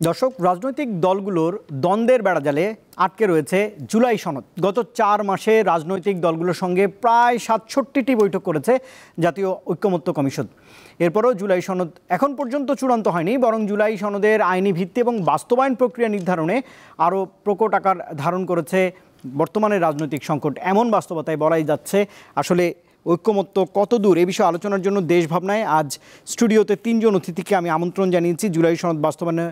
দর্শক, রাজনৈতিক দলগুলোর দ্বন্দ্বের বেড়াজালে আটকে রয়েছে জুলাই সনদ। গত 4 মাসে রাজনৈতিক দলগুলোর সঙ্গে প্রায় 67টি বৈঠক করেছে জাতীয় ঐক্যমত্য কমিশন। এরপরও জুলাই সনদ এখন পর্যন্ত চূড়ান্ত হয়নি, বরং জুলাই সনদের আইনি ভিত্তি এবং বাস্তবায়ন প্রক্রিয়া নির্ধারণে আরও প্রকট আকার ধারণ করেছে বর্তমানের রাজনৈতিক সংকট। এমন বাস্তবতায় বলাই যাচ্ছে আসলে ঐক্যমত্য কত দূর। এ বিষয়ে আলোচনার জন্য দেশ ভাবনায় আজ স্টুডিওতে 3 জন অতিথিকে আমি আমন্ত্রণ জানিয়েছি। জুলাই সনদ বাস্তবায়নে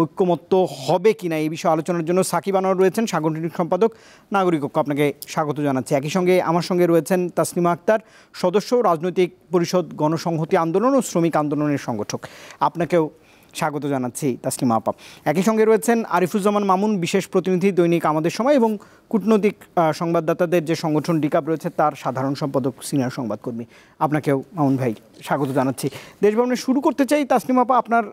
ঐক্যমত্য হবে কিনা এই বিষয়ে আলোচনার জন্য সাকিব আনোয়ার রয়েছেন, সাংগঠনিক সম্পাদক, নাগরিক ঐক্য। আপনাকে স্বাগত জানাচ্ছি। একই সঙ্গে আমার সঙ্গে রয়েছেন তাসনিমা আক্তার, সদস্য, রাজনৈতিক পরিষদ, গণসংহতি আন্দোলন ও শ্রমিক আন্দোলনের সংগঠক। আপনাকেও স্বাগত জানাচ্ছি তাসনিমা আপা। একই সঙ্গে রয়েছেন আরিফুজ্জামান মামুন, বিশেষ প্রতিনিধি, দৈনিক আমাদের সময় এবং কূটনৈতিক সংবাদদাতাদের যে সংগঠন ডিকাপ রয়েছে তার সাধারণ সম্পাদক, সিনিয়র সংবাদকর্মী। আপনাকেও মামুন ভাই স্বাগত জানাচ্ছি। দেশভবনে শুরু করতে চাই তাসনিমা আপা, আপনার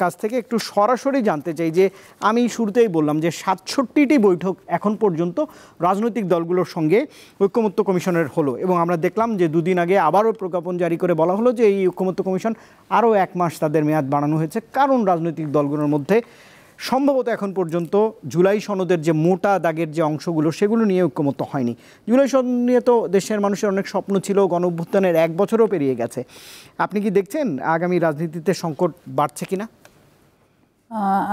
কাছ থেকে একটু সরাসরি জানতে চাই যে আমি শুরুতেই বললাম যে 67টি বৈঠক এখন পর্যন্ত রাজনৈতিক দলগুলোর সঙ্গে ঐক্যমত্য কমিশনের হলো, এবং আমরা দেখলাম যে 2 দিন আগে আবারও প্রজ্ঞাপন জারি করে বলা হলো যে এই ঐক্যমত্য কমিশন আরও 1 মাস তাদের মেয়াদ বাড়ানো হয়েছে, কারণ রাজনৈতিক দলগুলোর মধ্যে সম্ভবত এখন পর্যন্ত জুলাই সনদের যে মোটা দাগের যে অংশগুলো সেগুলো নিয়ে ঐক্যমত্য হয়নি। জুলাই সনদ নিয়ে তো দেশের মানুষের অনেক স্বপ্ন ছিল, গণঅভ্যুত্থানের 1 বছরও পেরিয়ে গেছে। আপনি কি দেখছেন আগামী রাজনীতিতে সংকট বাড়ছে কিনা?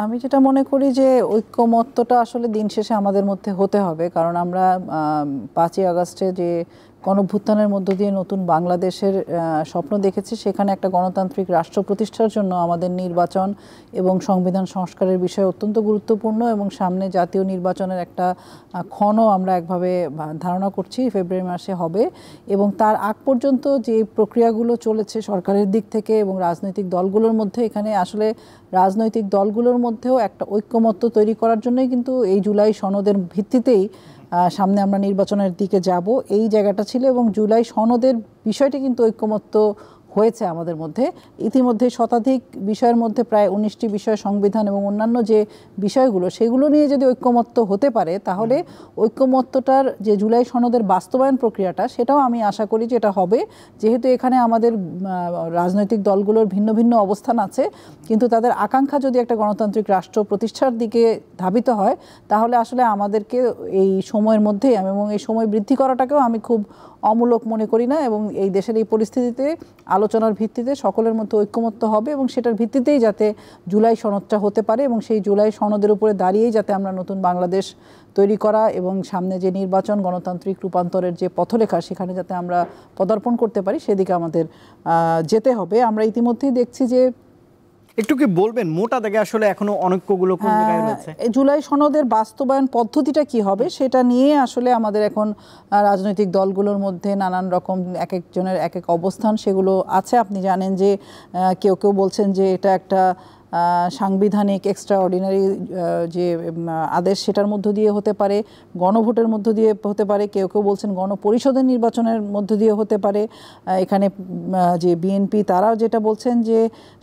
আমি যেটা মনে করি যে ঐক্যমত্যটা আসলে দিন শেষে আমাদের মধ্যে হতে হবে, কারণ আমরা 5ই আগস্টে যে গণঅভ্যুত্থানের মধ্য দিয়ে নতুন বাংলাদেশের স্বপ্ন দেখেছি, সেখানে একটা গণতান্ত্রিক রাষ্ট্র প্রতিষ্ঠার জন্য আমাদের নির্বাচন এবং সংবিধান সংস্কারের বিষয় অত্যন্ত গুরুত্বপূর্ণ, এবং সামনে জাতীয় নির্বাচনের একটা ক্ষণও আমরা একভাবে ধারণা করছি ফেব্রুয়ারি মাসে হবে। এবং তার আগ পর্যন্ত যে প্রক্রিয়াগুলো চলেছে সরকারের দিক থেকে এবং রাজনৈতিক দলগুলোর মধ্যে, এখানে আসলে রাজনৈতিক দলগুলোর মধ্যেও একটা ঐক্যমত্য তৈরি করার জন্যই কিন্তু এই জুলাই সনদের ভিত্তিতেই সামনে আমরা নির্বাচনের দিকে যাব, এই জায়গাটা ছিল। এবং জুলাই সনদের বিষয়টি কিন্তু ঐক্যমত্য হয়েছে আমাদের মধ্যে ইতিমধ্যে। শতাধিক বিষয়ের মধ্যে প্রায় 19টি বিষয়, সংবিধান এবং অন্যান্য যে বিষয়গুলো, সেগুলো নিয়ে যদি ঐক্যমত্য হতে পারে, তাহলে ঐক্যমত্যটার যে জুলাই সনদের বাস্তবায়ন প্রক্রিয়াটা, সেটাও আমি আশা করি যে এটা হবে। যেহেতু এখানে আমাদের রাজনৈতিক দলগুলোর ভিন্ন ভিন্ন অবস্থান আছে, কিন্তু তাদের আকাঙ্ক্ষা যদি একটা গণতান্ত্রিক রাষ্ট্র প্রতিষ্ঠার দিকে ধাবিত হয়, তাহলে আসলে আমাদেরকে এই সময়ের মধ্যেই এবং এই সময় বৃদ্ধি করাটাকেও আমি খুব অমূলক মনে করি না। এবং এই দেশের এই পরিস্থিতিতে আলোচনার ভিত্তিতে সকলের মধ্যে ঐক্যমত্য হবে, এবং সেটার ভিত্তিতেই যাতে জুলাই সনদটা হতে পারে, এবং সেই জুলাই সনদের উপরে দাঁড়িয়েই যাতে আমরা নতুন বাংলাদেশ তৈরি করা এবং সামনে যে নির্বাচন, গণতান্ত্রিক রূপান্তরের যে পথরেখা, সেখানে যাতে আমরা পদার্পণ করতে পারি, সেদিকে আমাদের যেতে হবে। আমরা ইতিমধ্যেই দেখছি যে একটু কি বলবেন মোটা দাগে আসলে এখনো অনৈক্যগুলো কোন জায়গায় রয়েছে? জুলাই সনদের বাস্তবায়ন পদ্ধতিটা কি হবে সেটা নিয়ে আসলে আমাদের এখন রাজনৈতিক দলগুলোর মধ্যে নানান রকম এক একজনের এক এক অবস্থান সেগুলো আছে। আপনি জানেন যে কেউ কেউ বলছেন যে এটা একটা সাংবিধানিক এক্সট্রাঅর্ডিনারি যে আদেশ, সেটার মধ্য দিয়ে হতে পারে, গণভোটের মধ্য দিয়ে হতে পারে, কেউ কেউ বলছেন গণপরিষদের নির্বাচনের মধ্য দিয়ে হতে পারে। এখানে যে বিএনপি তারাও যেটা বলছেন যে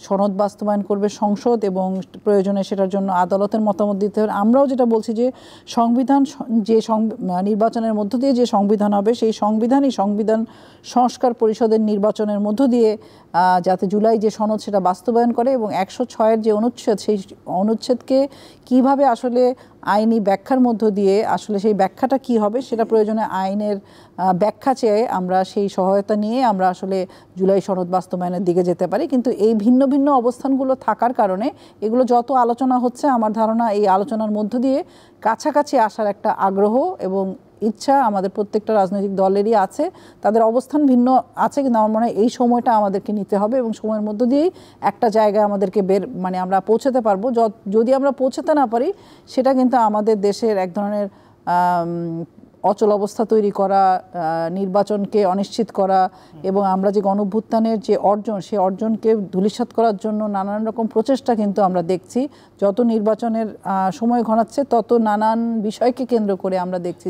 সনদ বাস্তবায়ন করবে সংসদ এবং প্রয়োজনে সেটার জন্য আদালতের মতামত দিতে হবে। আমরাও যেটা বলছি যে সংবিধান, যে নির্বাচনের মধ্য দিয়ে যে সংবিধান হবে, সেই সংবিধানই সংবিধান সংস্কার পরিষদের নির্বাচনের মধ্য দিয়ে যাতে জুলাই যে সনদ সেটা বাস্তবায়ন করে, এবং 106 যে অনুচ্ছেদ, সেই অনুচ্ছেদকে কিভাবে আসলে আইনি ব্যাখ্যার মধ্য দিয়ে আসলে সেই ব্যাখ্যাটা কি হবে, সেটা প্রয়োজনে আইনের ব্যাখ্যা চেয়ে আমরা সেই সহায়তা নিয়ে আমরা আসলে জুলাই সনদ বাস্তবায়নের দিকে যেতে পারি। কিন্তু এই ভিন্ন ভিন্ন অবস্থানগুলো থাকার কারণে এগুলো যত আলোচনা হচ্ছে, আমার ধারণা এই আলোচনার মধ্য দিয়ে কাছাকাছি আসার একটা আগ্রহ এবং ইচ্ছা আমাদের প্রত্যেকটা রাজনৈতিক দলেরই আছে। তাদের অবস্থান ভিন্ন আছে, কিন্তু আমার মনে হয় এই সময়টা আমাদেরকে নিতে হবে, এবং সময়ের মধ্য দিয়েই একটা জায়গায় আমাদেরকে আমরা পৌঁছাতে পারবো। যদি আমরা পৌঁছাতে না পারি, সেটা কিন্তু আমাদের দেশের এক ধরনের অচল অবস্থা তৈরি করা, নির্বাচনকে অনিশ্চিত করা, এবং আমরা যে গণঅভ্যুত্থানের যে অর্জন, সেই অর্জনকে ধূলিসাৎ করার জন্য নানান রকম প্রচেষ্টা কিন্তু আমরা দেখছি। যত নির্বাচনের সময় ঘনাচ্ছে, তত নানান বিষয়কে কেন্দ্র করে আমরা দেখছি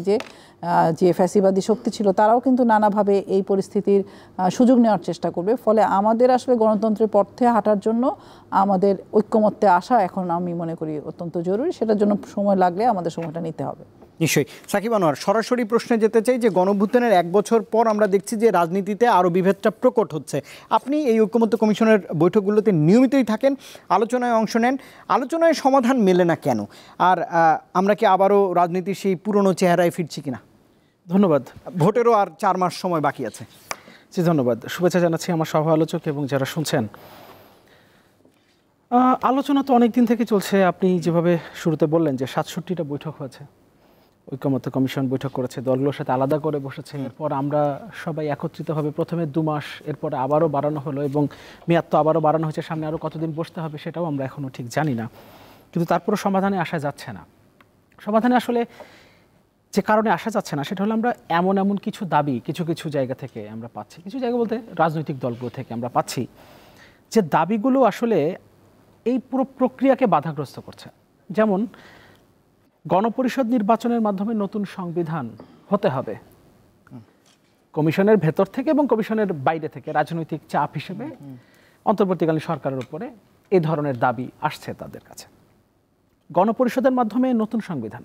যে ফ্যাসিবাদী শক্তি ছিল, তারাও কিন্তু নানাভাবে এই পরিস্থিতির সুযোগ নেওয়ার চেষ্টা করবে। ফলে আমাদের আসলে গণতন্ত্রের পথে হাঁটার জন্য আমাদের ঐক্যমত্যে আসা এখন আমি মনে করি অত্যন্ত জরুরি। সেটার জন্য সময় লাগলে আমাদের সময়টা নিতে হবে। নিশ্চয়ই। সাকিব আনোয়ার, সরাসরি প্রশ্নে যেতে চাই যে গণঅভ্যুত্থানের 1 বছর পর আমরা দেখছি যে রাজনীতিতে আরও বিভেদটা প্রকট হচ্ছে। আপনি এই ঐকমত্য কমিশনের বৈঠকগুলোতে নিয়মিতই থাকেন, আলোচনায় অংশ নেন, আলোচনায় সমাধান মেলে না কেন? আর আমরা কি আবারও রাজনীতির সেই পুরনো চেহারায় ফিরছি কিনা? ধন্যবাদ। ভোটেরও আর 4 মাস সময় বাকি আছে। জি ধন্যবাদ, শুভেচ্ছা জানাচ্ছি আমার সহ আলোচক এবং যারা শুনছেন। আলোচনা তো অনেক দিন থেকে চলছে। আপনি যেভাবে শুরুতে বললেন যে 67টা বৈঠক হয়েছে, ঐকমত্য কমিশন বৈঠক করেছে, দলগুলোর সাথে আলাদা করে বসেছে। এরপর আমরা সবাই একত্রিতভাবে প্রথমে 2 মাস, এরপরে আবারও বাড়ানো হলো এবং মেয়াদ তো আবারও বাড়ানো হয়েছে, সামনে আরও কতদিন বসতে হবে সেটাও আমরা এখনও ঠিক জানি না। কিন্তু তারপরও সমাধানে আসা যাচ্ছে না। সমাধানে আসলে যে কারণে আসা যাচ্ছে না সেটা হলো আমরা এমন কিছু দাবি কিছু কিছু জায়গা থেকে আমরা পাচ্ছি, কিছু জায়গা বলতে রাজনৈতিক দলগুলো থেকে আমরা পাচ্ছি যে দাবিগুলো আসলে এই পুরো প্রক্রিয়াকে বাধাগ্রস্ত করছে। যেমন গণপরিষদ নির্বাচনের মাধ্যমে নতুন সংবিধান হতে হবে, কমিশনের ভেতর থেকে এবং কমিশনের বাইরে থেকে রাজনৈতিক চাপ হিসেবে অন্তর্বর্তীকালীন সরকারের উপরে এই ধরনের দাবি আসছে তাদের কাছে। গণপরিষদের মাধ্যমে নতুন সংবিধান,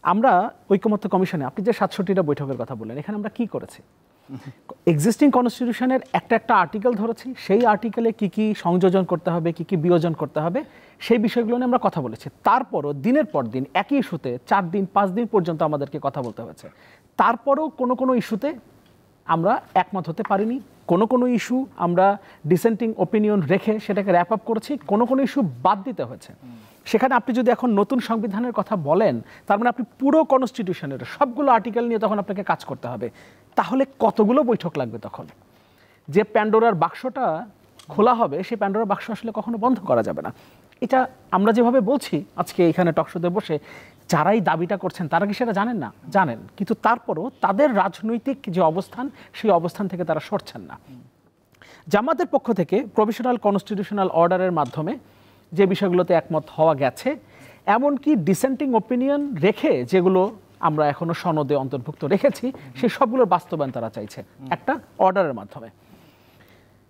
আমরা ঐকমত্য কমিশনে আপনি যে 67টা বৈঠকের কথা বললেন, এখানে আমরা কি করেছি? এক্সিস্টিং কনস্টিটিউশনের একটা আর্টিকেল ধরেছি, সেই আর্টিকেলে কি কি সংযোজন করতে হবে, কি কি বিয়োজন করতে হবে, সেই বিষয়গুলো নিয়ে আমরা কথা বলেছি। তারপরও দিনের পর দিন একই ইস্যুতে 4 দিন 5 দিন পর্যন্ত আমাদেরকে কথা বলতে হয়েছে। তারপরও কোনো ইস্যুতে আমরা একমত হতে পারিনি। কোনো ইস্যু আমরা ডিসেন্টিং ওপিনিয়ন রেখে সেটাকে র্যাপ আপ করেছি, কোনো ইস্যু বাদ দিতে হয়েছে। সেখানে আপনি যদি এখন নতুন সংবিধানের কথা বলেন, তার মানে আপনি পুরো কনস্টিটিউশনের সবগুলো আর্টিকেল নিয়ে তখন আপনাকে কাজ করতে হবে। তাহলে কতগুলো বৈঠক লাগবে তখন? যে প্যান্ডোরার বাক্সটা খোলা হবে, সেই প্যান্ডোরার বাক্স আসলে কখনো বন্ধ করা যাবে না। এটা আমরা যেভাবে বলছি আজকে এখানে টকশোতে বসে, যারাই দাবিটা করছেন তারা কি সেটা জানেন না? জানেন, কিন্তু তারপরও তাদের রাজনৈতিক যে অবস্থান, সেই অবস্থান থেকে তারা সরছেন না। জামাতের পক্ষ থেকে প্রভিশনাল কনস্টিটিউশনাল অর্ডারের মাধ্যমে যে বিষয়গুলোতে একমত হওয়া গেছে, এমনকি ডিসেন্টিং ওপিনিয়ন রেখে যেগুলো আমরা এখনো সনদে অন্তর্ভুক্ত রেখেছি, সেই সবগুলোর বাস্তবায়ন তারা চাইছে একটা অর্ডারের মাধ্যমে।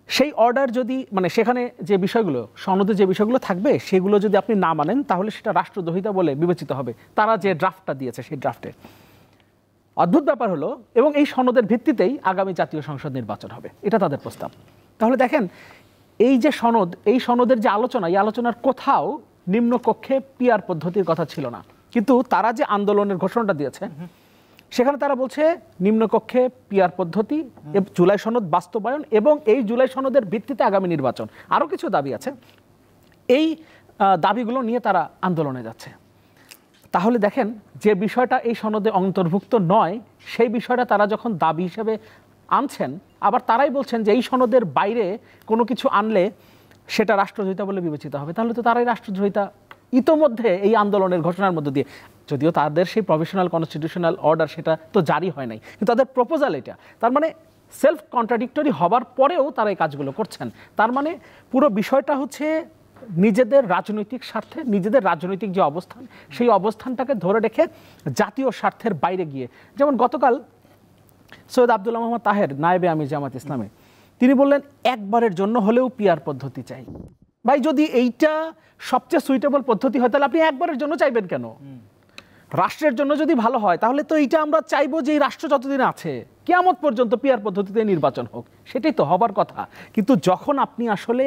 সেই অর্ডার যদি মানে সেখানে যে বিষয়গুলো সনদে যে বিষয়গুলো থাকবে সেগুলো যদি আপনি না মানেন, তাহলে সেটা রাষ্ট্রদ্রোহিতা বলে বিবেচিত হবে। তারা যে ড্রাফটটা দিয়েছে সেই ড্রাফটে অদ্ভুত ব্যাপার হলো, এবং এই সনদের ভিত্তিতেই আগামী জাতীয় সংসদ নির্বাচন হবে, এটা তাদের প্রস্তাব। তাহলে দেখেন, এই যে সনদ, এই সনদের যে আলোচনা, এই আলোচনার কোথাও নিম্নকক্ষে পিআর পদ্ধতির কথা ছিল না। কিন্তু তারা যে আন্দোলনের ঘোষণাটা দিয়েছে, সেখানে তারা বলছে নিম্নকক্ষে পিআর পদ্ধতি, জুলাই সনদ বাস্তবায়ন এবং এই জুলাই সনদের ভিত্তিতে আগামী নির্বাচন, আরও কিছু দাবি আছে। এই দাবিগুলো নিয়ে তারা আন্দোলনে যাচ্ছে। তাহলে দেখেন, যে বিষয়টা এই সনদে অন্তর্ভুক্ত নয়, সেই বিষয়টা তারা যখন দাবি হিসেবে আনছেন, আবার তারাই বলছেন যে এই সনদের বাইরে কোনো কিছু আনলে সেটা রাষ্ট্রদ্রোহিতা বলে বিবেচিত হবে। তাহলে তো তারাই রাষ্ট্রদ্রোহিতা ইতোমধ্যে এই আন্দোলনের ঘোষণার মধ্য দিয়ে, যদিও তাদের সেই প্রভিশনাল কনস্টিটিউশনাল অর্ডার সেটা তো জারি হয় নাই, কিন্তু তাদের প্রপোজাল এটা। তার মানে সেলফ কন্ট্রাডিক্টরি হবার পরেও তারা এই কাজগুলো করছেন। তার মানে পুরো বিষয়টা হচ্ছে নিজেদের রাজনৈতিক স্বার্থে, নিজেদের রাজনৈতিক যে অবস্থান, সেই অবস্থানটাকে ধরে রেখে জাতীয় স্বার্থের বাইরে গিয়ে, যেমন গতকাল সৈয়দ আব্দুল্লাহ মোহাম্মদ তাহের, নায়েবে আমির জামাত ইসলামে, তিনি বললেন একবারের জন্য হলেও পিআর পদ্ধতি চাই। ভাই, যদি এইটা সবচেয়ে সুইটেবল পদ্ধতি হয়, তাহলে আপনি একবারের জন্য চাইবেন কেন? রাষ্ট্রের জন্য যদি ভালো হয়, তাহলে তো এইটা আমরা চাইবো যে এই রাষ্ট্র যতদিন আছে কিয়ামত পর্যন্ত পিআর পদ্ধতিতে নির্বাচন হোক, সেটাই তো হবার কথা। কিন্তু যখন আপনি আসলে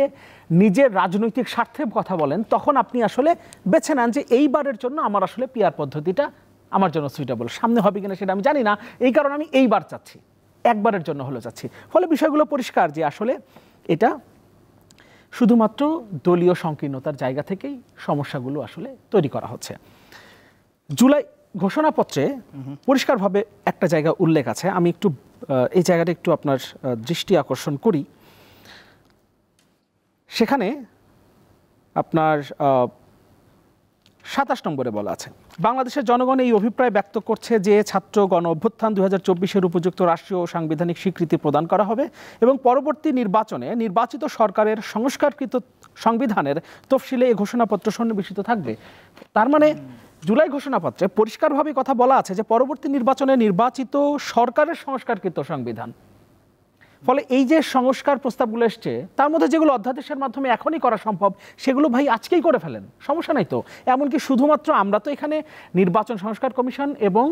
নিজের রাজনৈতিক স্বার্থের কথা বলেন, তখন আপনি আসলে বেছে নেন যে এইবারের জন্য আমার আসলে পিআর পদ্ধতিটা আমার জন্য সুইটেবল। সামনে হবে কিনা সেটা আমি জানি না, এই কারণে আমি এইবার চাচ্ছি, একবারের জন্য হলো চাচ্ছি। ফলে বিষয়গুলো পরিষ্কার যে আসলে এটা শুধুমাত্র দলীয় সংকীর্ণতার জায়গা থেকেই সমস্যাগুলো আসলে তৈরি করা হচ্ছে। জুলাই ঘোষণাপত্রে পরিষ্কারভাবে একটা জায়গা উল্লেখ আছে, আমি একটু এই জায়গাটা একটু আপনার দৃষ্টি আকর্ষণ করি। সেখানে আপনার 27 নম্বরে বলা আছে, বাংলাদেশের জনগণ এই অভিপ্রায় ব্যক্ত করছে যে ছাত্র গণ অভ্যুত্থান 2024-এর উপযুক্ত রাষ্ট্রীয় ও সাংবিধানিক স্বীকৃতি প্রদান করা হবে এবং পরবর্তী নির্বাচনে নির্বাচিত সরকারের সংস্কারকৃত সংবিধানের তফসিলে এই ঘোষণাপত্র সন্নিবেশিত থাকবে। তার মানে জুলাই ঘোষণাপত্রে পরিষ্কারভাবে কথা বলা আছে যে পরবর্তী নির্বাচনে নির্বাচিত সরকারের সংস্কারকৃত সংবিধান, ফলে এই যে সংস্কার প্রস্তাবগুলো এসছে তার মধ্যে যেগুলো অধ্যাদেশের মাধ্যমে এখনই করা সম্ভব সেগুলো ভাই আজকেই করে ফেলেন, সমস্যা নাই তো। এমনকি শুধুমাত্র আমরা তো এখানে নির্বাচন সংস্কার কমিশন এবং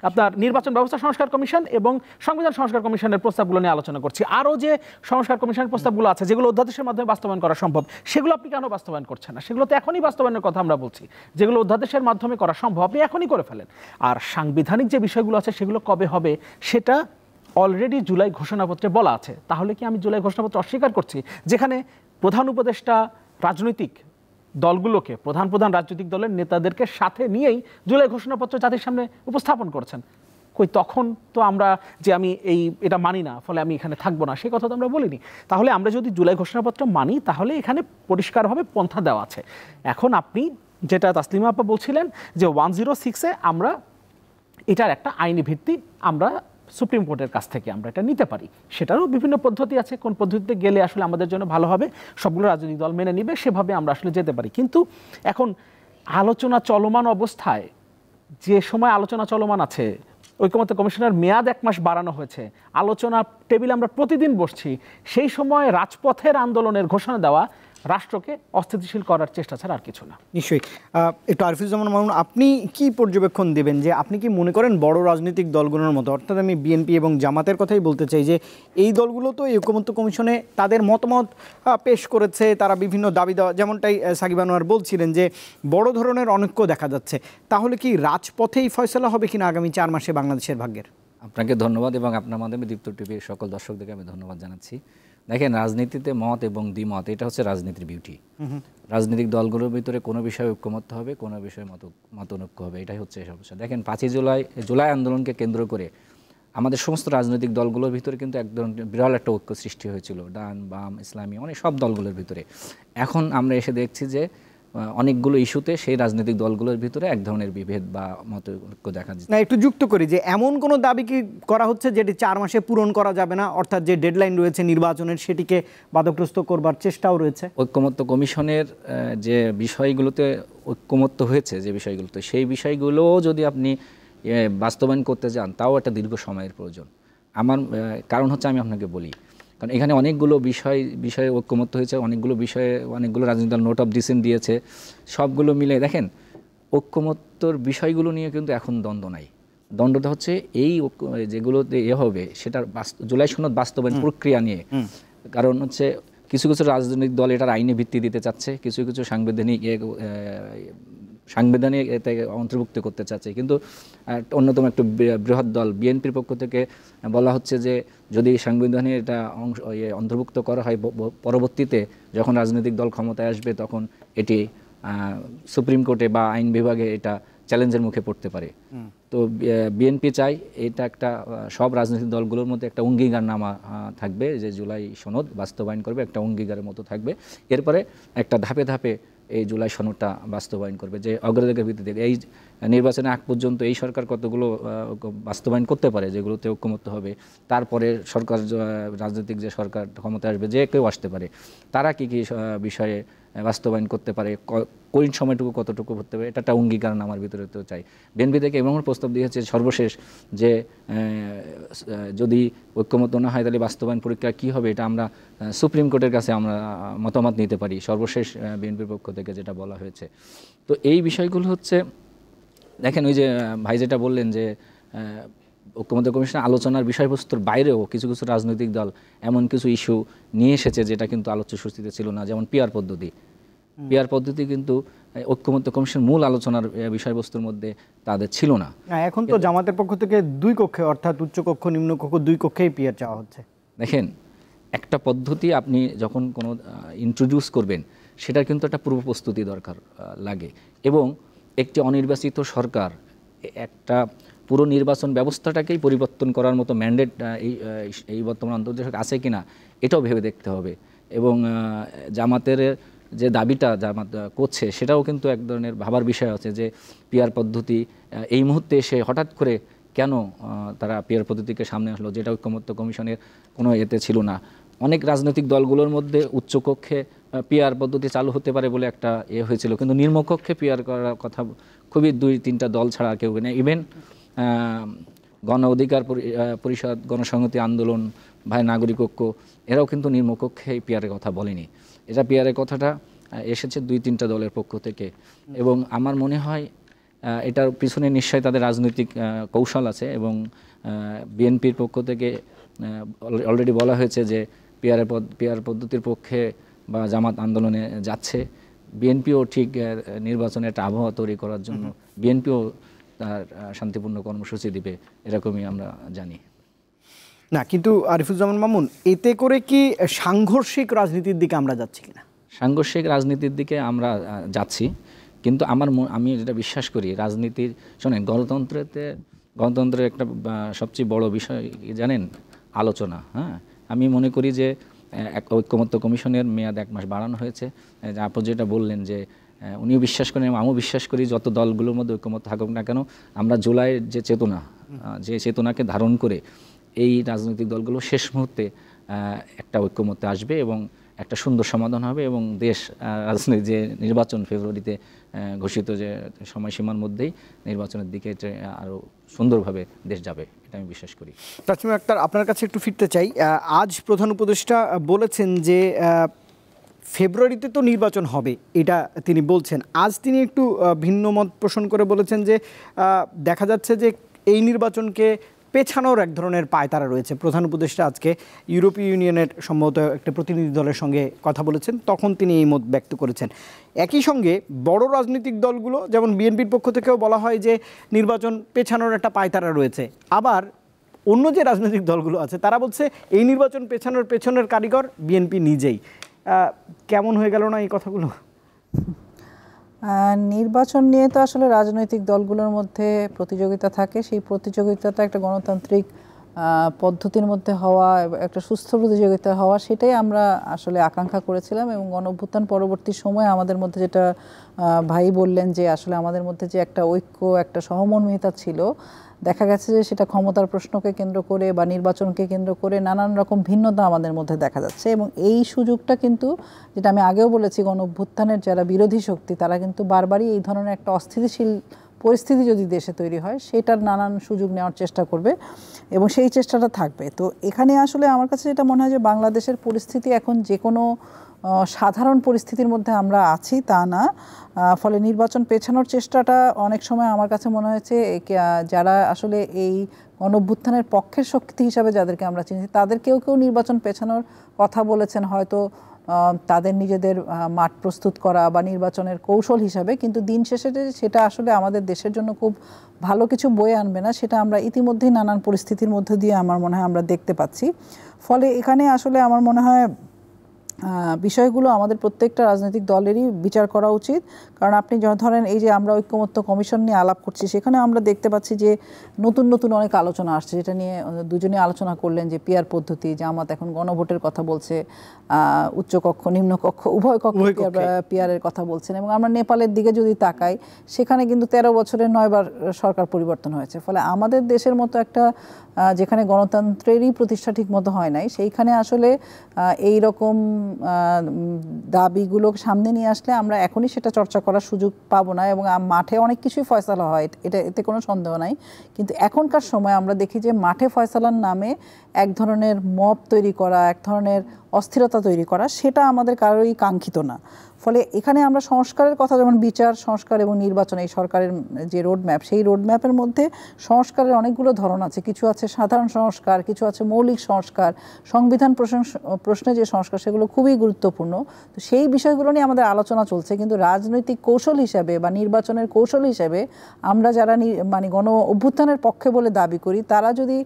আপনার নির্বাচন ব্যবস্থা সংস্কার কমিশন এবং সংবিধান সংস্কার কমিশনের প্রস্তাবগুলো নিয়ে আলোচনা করছি। আরও যে সংস্কার কমিশনের প্রস্তাবগুলো আছে যেগুলো অধ্যাদেশের মাধ্যমে বাস্তবায়ন করা সম্ভব, সেগুলো আপনি কেন বাস্তবায়ন করছেন না? সেগুলো তো এখনই বাস্তবায়নের কথা আমরা বলছি। যেগুলো অধ্যাদেশের মাধ্যমে করা সম্ভব আপনি এখনই করে ফেলেন। আর সাংবিধানিক যে বিষয়গুলো আছে সেগুলো কবে হবে সেটা অলরেডি জুলাই ঘোষণাপত্রে বলা আছে। তাহলে কি আমি জুলাই ঘোষণাপত্র অস্বীকার করছি, যেখানে প্রধান উপদেষ্টা রাজনৈতিক দলগুলোকে, প্রধান রাজনৈতিক দলের নেতাদেরকে সাথে নিয়েই জুলাই ঘোষণাপত্র জাতির সামনে উপস্থাপন করেছেন? কই তখন তো আমরা যে আমি এটা মানি না ফলে আমি এখানে থাকবো না সেই কথা তো আমরা বলিনি। তাহলে আমরা যদি জুলাই ঘোষণাপত্র মানি তাহলে এখানে পরিষ্কারভাবে পন্থা দেওয়া আছে। এখন আপনি যেটা তাসলিমা আপা বলছিলেন যে 106-এ আমরা এটার একটা আইনি ভিত্তি আমরা সুপ্রিম কোর্টের কাছ থেকে আমরা এটা নিতে পারি, সেটারও বিভিন্ন পদ্ধতি আছে। কোন পদ্ধতিতে গেলে আসলে আমাদের জন্য ভালো হবে, সবগুলো রাজনৈতিক দল মেনে নিবে, সেভাবে আমরা আসলে যেতে পারি। কিন্তু এখন আলোচনা চলমান অবস্থায়, যে সময় আলোচনা চলমান আছে, ঐকমত্য কমিশনের মেয়াদ 1 মাস বাড়ানো হয়েছে, আলোচনা টেবিলে আমরা প্রতিদিন বসছি, সেই সময় রাজপথের আন্দোলনের ঘোষণা দেওয়া রাষ্ট্রকে অস্থিতিশীল করার চেষ্টা ছাড়া আর কিছু না। নিশ্চয়ই। একটু আরিফুজ্জামান মামুন, আপনি কি পর্যবেক্ষণ দেবেন যে আপনি কি মনে করেন বড় রাজনৈতিক দলগুলোর মতো, অর্থাৎ আমি বিএনপি এবং জামাতের কথাই বলতে চাই, যে এই দলগুলো তো ঐকমত্য কমিশনে তাদের মতামত পেশ করেছে, তারা বিভিন্ন দাবি দেওয়া, যেমনটাই সাকিব আনোয়ার বলছিলেন যে বড় ধরনের অনৈক্য দেখা যাচ্ছে, তাহলে কি রাজপথেই ফয়সলা হবে কিনা আগামী 4 মাসে বাংলাদেশের ভাগ্যের? আপনাকে ধন্যবাদ এবং আপনার মাধ্যমে দীপ্ত টিভির সকল দর্শকদেরকে আমি ধন্যবাদ জানাচ্ছি। দেখেন, রাজনীতিতে মত এবং দ্বিমত এটা হচ্ছে রাজনীতির বিউটি। রাজনৈতিক দলগুলোর ভিতরে কোনো বিষয়ে ঐক্যমত্য হবে, কোনো বিষয়ে মতনৈক্য হবে, এটাই হচ্ছে সমস্যা। দেখেন, 5ই জুলাই আন্দোলনকে কেন্দ্র করে আমাদের সমস্ত রাজনৈতিক দলগুলোর ভিতরে কিন্তু একদম বিরল একটা ঐক্য সৃষ্টি হয়েছিল, ডান বাম ইসলামী অনেক সব দলগুলোর ভিতরে। এখন আমরা এসে দেখছি যে অনেকগুলো ইস্যুতে সেই রাজনৈতিক দলগুলোর ভিতরে এক ধরনের বিভেদ বা মতৈক্য দেখা যাচ্ছে। না, একটু যুক্ত করি যে এমন কোনো দাবি কি করা হচ্ছে যেটি 4 মাসে পূরণ করা যাবে না, অর্থাৎ যে ডেডলাইন রয়েছে নির্বাচনের সেটিকে বাধাগ্রস্ত করবার চেষ্টাও রয়েছে? ঐক্যমত্য কমিশনের যে বিষয়গুলোতে ঐক্যমত্য হয়েছে, যে বিষয়গুলোতে, সেই বিষয়গুলোও যদি আপনি বাস্তবায়ন করতে যান তাও একটা দীর্ঘ সময়ের প্রয়োজন। আমার কারণ হচ্ছে, আমি আপনাকে বলি, কারণ এখানে অনেকগুলো বিষয়ে ঐক্যমত্য হয়েছে, অনেকগুলো রাজনৈতিক দল নোট অফ ডিসেন্ট দিয়েছে, সবগুলো মিলে দেখেন ঐক্যমত্যর বিষয়গুলো নিয়ে কিন্তু এখন দ্বন্দ্ব নাই। দ্বন্দ্বটা হচ্ছে এই যেগুলোতে হবে সেটার জুলাই সনদ বাস্তবায়ন প্রক্রিয়া নিয়ে। কারণ হচ্ছে কিছু রাজনৈতিক দল এটার আইনি ভিত্তি দিতে চাচ্ছে, কিছু সাংবিধানিক এতে অন্তর্ভুক্ত করতে চাচ্ছে, কিন্তু অন্যতম একটু বৃহৎ দল বিএনপির পক্ষ থেকে বলা হচ্ছে যে যদি সাংবিধানে এটা অন্তর্ভুক্ত করা হয়, পরবর্তীতে যখন রাজনৈতিক দল ক্ষমতায় আসবে তখন এটি সুপ্রিম কোর্টে বা আইন বিভাগে এটা চ্যালেঞ্জের মুখে পড়তে পারে। তো বিএনপি চাই এটা একটা সব রাজনৈতিক দলগুলোর মধ্যে একটা অঙ্গীকারনামা থাকবে, যে জুলাই সনদ বাস্তবায়ন করবে, একটা অঙ্গীকারের মতো থাকবে। এরপরে একটা ধাপে ধাপে এই জুলাই সনদটা বাস্তবায়ন করবে, যে অগ্রাধিকার ভিত্তিতে এই নির্বাচনের আগ পর্যন্ত এই সরকার কতগুলো বাস্তবায়ন করতে পারে যেগুলোতে ঐক্যমত্য হবে, তারপরে সরকার রাজনৈতিক যে সরকার ক্ষমতায় আসবে, যে কেউ আসতে পারে, তারা কি কি বিষয়ে বাস্তবায়ন করতে পারে, কোন সময়টুকু কতটুকু করতে পারে, এটা একটা অঙ্গীকারনামার ভিতরে তো চাই। বিএনপি থেকে এমন প্রস্তাব দিয়েছে সর্বশেষ যে যদি ঐক্যমত্য না হয় তাহলে বাস্তবায়ন প্রক্রিয়া কী হবে এটা আমরা সুপ্রিম কোর্টের কাছে আমরা মতামত নিতে পারি, সর্বশেষ বিএনপির পক্ষ থেকে যেটা বলা হয়েছে। তো এই বিষয়গুলো হচ্ছে, দেখেন ওই যে ভাই যেটা বললেন যে ঐক্যমত্য কমিশনের আলোচনার বিষয়বস্তুর বাইরেও কিছু রাজনৈতিক দল এমন কিছু ইস্যু নিয়ে এসেছে যেটা কিন্তু আলোচ্য সূচিতে ছিল না, যেমন পিআর পদ্ধতি কিন্তু ঐক্যমত্য কমিশন মূল আলোচনার বিষয়বস্তুর মধ্যে তাদের ছিল না। এখন তো জামাতের পক্ষ থেকে 2 কক্ষে, অর্থাৎ উচ্চকক্ষ নিম্নকক্ষ 2 কক্ষেই পিআর চাওয়া হচ্ছে। দেখেন, একটা পদ্ধতি আপনি যখন কোনো ইন্ট্রোডিউস করবেন সেটার কিন্তু একটা পূর্ব প্রস্তুতি দরকার লাগে, এবং একটি অনির্বাচিত সরকার একটা পুরো নির্বাচন ব্যবস্থাটাকেই পরিবর্তন করার মতো ম্যান্ডেট এই বর্তমান অন্তর্দেশে আছে কিনা এটাও ভেবে দেখতে হবে। এবং জামাতের যে দাবিটা জামাত করছে সেটাও কিন্তু এক ধরনের ভাবার বিষয় আছে, যে পিআর পদ্ধতি এই মুহূর্তে এসে হঠাৎ করে কেন তারা পিআর পদ্ধতিকে সামনে আসলো, যেটা ঐক্যমত্য কমিশনের কোনো এতে ছিল না। অনেক রাজনৈতিক দলগুলোর মধ্যে উচ্চকক্ষে পিআর পদ্ধতি চালু হতে পারে বলে একটা হয়েছিল, কিন্তু নিম্নকক্ষে পিআর করার কথা খুবই 2-3টা দল ছাড়া কেউ নেই। ইভেন গণ অধিকার পরিষদ, গণসংহতি আন্দোলন ভাই নাগরিক ঐক্য এরাও কিন্তু নিম্নকক্ষে এই পিয়ারের কথা বলেনি। এটা পিয়ারের কথাটা এসেছে 2-3টা দলের পক্ষ থেকে, এবং আমার মনে হয় এটার পিছনে নিশ্চয়ই তাদের রাজনৈতিক কৌশল আছে, এবং বিএনপির পক্ষ থেকে অলরেডি বলা হয়েছে যে পিয়ার পদ্ধতির পক্ষে বা জামাত আন্দোলনে যাচ্ছে। বিএনপিও ঠিক নির্বাচনের একটা আবহাওয়া তৈরি করার জন্য বিএনপিও তার শান্তিপূর্ণ কর্মসূচি দিবে, এরকমই আমরা জানি। না, কিন্তু আরিফুজ্জামান মামুন, এতে করে কি সাংঘর্ষিক রাজনীতির দিকে আমরা যাচ্ছি কিনা? সাংঘর্ষিক রাজনীতির দিকে আমরা যাচ্ছি, কিন্তু আমি যেটা বিশ্বাস করি রাজনীতির, শোনেন, গণতন্ত্রের একটা সবচেয়ে বড় বিষয় জানেন, আলোচনা। হ্যাঁ, আমি মনে করি যে ঐক্যমত্য কমিশনের মেয়াদ 1 মাস বাড়ানো হয়েছে। আপনি যেটা বললেন যে উনিও বিশ্বাস করেন, আমিও বিশ্বাস করি, যত দলগুলোর মধ্যে ঐক্যমত্য থাকুক না কেন, আমরা জুলাইয়ের যে চেতনাকে ধারণ করে এই রাজনৈতিক দলগুলো শেষ মুহূর্তে একটা ঐক্যমত্যে আসবে এবং একটা সুন্দর সমাধান হবে, এবং দেশ রাজনৈতিক যে নির্বাচন ফেব্রুয়ারিতে ঘোষিত যে সময়সীমার মধ্যেই নির্বাচনের দিকে আরও সুন্দরভাবে দেশ যাবে, এটা আমি বিশ্বাস করি। তাছাড়া আক্তার, আপনার কাছে একটু ফিরতে চাই। আজ প্রধান উপদেষ্টা বলেছেন যে ফেব্রুয়ারিতে তো নির্বাচন হবে, এটা তিনি বলছেন। আজ তিনি একটু ভিন্ন মত পোষণ করে বলেছেন যে দেখা যাচ্ছে যে এই নির্বাচনকে পেছানোর এক ধরনের পায়তারা রয়েছে। প্রধান উপদেষ্টা আজকে ইউরোপীয় ইউনিয়নের সম্ভবত একটা প্রতিনিধি দলের সঙ্গে কথা বলেছেন, তখন তিনি এই মত ব্যক্ত করেছেন। একই সঙ্গে বড় রাজনৈতিক দলগুলো, যেমন বিএনপির পক্ষ থেকেও বলা হয় যে নির্বাচন পেছানোর একটা পায়তারা রয়েছে। আবার অন্য যে রাজনৈতিক দলগুলো আছে তারা বলছে এই নির্বাচন পেছানোর পেছনের কারিগর বিএনপি নিজেই। কেমন হয়ে গেল না এই কথাগুলো? নির্বাচন নিয়ে তো আসলে রাজনৈতিক দলগুলোর মধ্যে প্রতিযোগিতা থাকে। সেই প্রতিযোগিতাটা একটা গণতান্ত্রিক পদ্ধতির মধ্যে হওয়া, একটা সুস্থ প্রতিযোগিতা হওয়া, সেটাই আমরা আসলে আকাঙ্ক্ষা করেছিলাম। এবং গণঅভ্যুত্থান পরবর্তী সময়ে আমাদের মধ্যে যেটা ভাই বললেন যে আসলে আমাদের মধ্যে যে একটা ঐক্য, একটা সহমর্মিতা ছিল, দেখা গেছে যে সেটা ক্ষমতার প্রশ্নকে কেন্দ্র করে বা নির্বাচনকে কেন্দ্র করে নানান রকম ভিন্নতা আমাদের মধ্যে দেখা যাচ্ছে। এবং এই সুযোগটা কিন্তু, যেটা আমি আগেও বলেছি, গণঅভ্যুত্থানের যারা বিরোধী শক্তি তারা কিন্তু বারবারই এই ধরনের একটা অস্থিতিশীল পরিস্থিতি যদি দেশে তৈরি হয় সেটার নানান সুযোগ নেওয়ার চেষ্টা করবে, এবং সেই চেষ্টাটা থাকবে। তো এখানে আসলে আমার কাছে যেটা মনে হয় যে বাংলাদেশের পরিস্থিতি এখন যে কোনো সাধারণ পরিস্থিতির মধ্যে আমরা আছি তা না। ফলে নির্বাচন পেছানোর চেষ্টাটা অনেক সময় আমার কাছে মনে হয়েছে যারা আসলে এই গণঅভ্যুত্থানের পক্ষের শক্তি হিসাবে যাদেরকে আমরা চিনি, তাদের কেউ নির্বাচন পেছানোর কথা বলেছেন, হয়তো তাদের নিজেদের মাঠ প্রস্তুত করা বা নির্বাচনের কৌশল হিসাবে। কিন্তু দিন শেষে সেটা আসলে আমাদের দেশের জন্য খুব ভালো কিছু বয়ে আনবে না, সেটা আমরা ইতিমধ্যেই নানান পরিস্থিতির মধ্যে দিয়ে আমার মনে হয় আমরা দেখতে পাচ্ছি। ফলে এখানে আসলে আমার মনে হয় বিষয়গুলো আমাদের প্রত্যেকটা রাজনৈতিক দলেরই বিচার করা উচিত। কারণ আপনি ধরেন এই যে আমরা ঐক্যমত্য কমিশন নিয়ে আলাপ করছি, সেখানে আমরা দেখতে পাচ্ছি যে নতুন নতুন অনেক আলোচনা আসছে, যেটা নিয়ে দুজনে আলোচনা করলেন যে পিয়ার পদ্ধতি, জামাত এখন গণভোটের কথা বলছে, উচ্চকক্ষ নিম্নকক্ষ উভয় কক্ষ পিয়ারের কথা বলছেন। এবং আমরা নেপালের দিকে যদি তাকাই, সেখানে কিন্তু 13 বছরে 9 বার সরকার পরিবর্তন হয়েছে। ফলে আমাদের দেশের মতো একটা যেখানে গণতন্ত্রেরই প্রতিষ্ঠা ঠিক মতো হয় নাই, সেইখানে আসলে এই রকম দাবিগুলো সামনে নিয়ে আসলে আমরা এখনই সেটা চর্চা করার সুযোগ পাবো না। এবং মাঠে অনেক কিছুই ফয়সালা হয়, এতে কোনো সন্দেহ নাই। কিন্তু এখনকার সময় আমরা দেখি যে মাঠে ফয়সালার নামে এক ধরনের মব তৈরি করা, এক ধরনের অস্থিরতা তৈরি করা, সেটা আমাদের কারোরই কাঙ্ক্ষিত না। ফলে এখানে আমরা সংস্কারের কথা, যেমন বিচার সংস্কার এবং নির্বাচন, এই সরকারের যে রোডম্যাপ, সেই রোডম্যাপের মধ্যে সংস্কারের অনেকগুলো ধরন আছে। কিছু আছে সাধারণ সংস্কার, কিছু আছে মৌলিক সংস্কার, সংবিধান প্রশ্নে যে সংস্কার, সেগুলো খুবই গুরুত্বপূর্ণ। তো সেই বিষয়গুলো নিয়ে আমাদের আলোচনা চলছে। কিন্তু রাজনৈতিক কৌশল হিসাবে বা নির্বাচনের কৌশল হিসাবে আমরা যারা মানে গণ অভ্যুত্থানের পক্ষে বলে দাবি করি, তারা যদি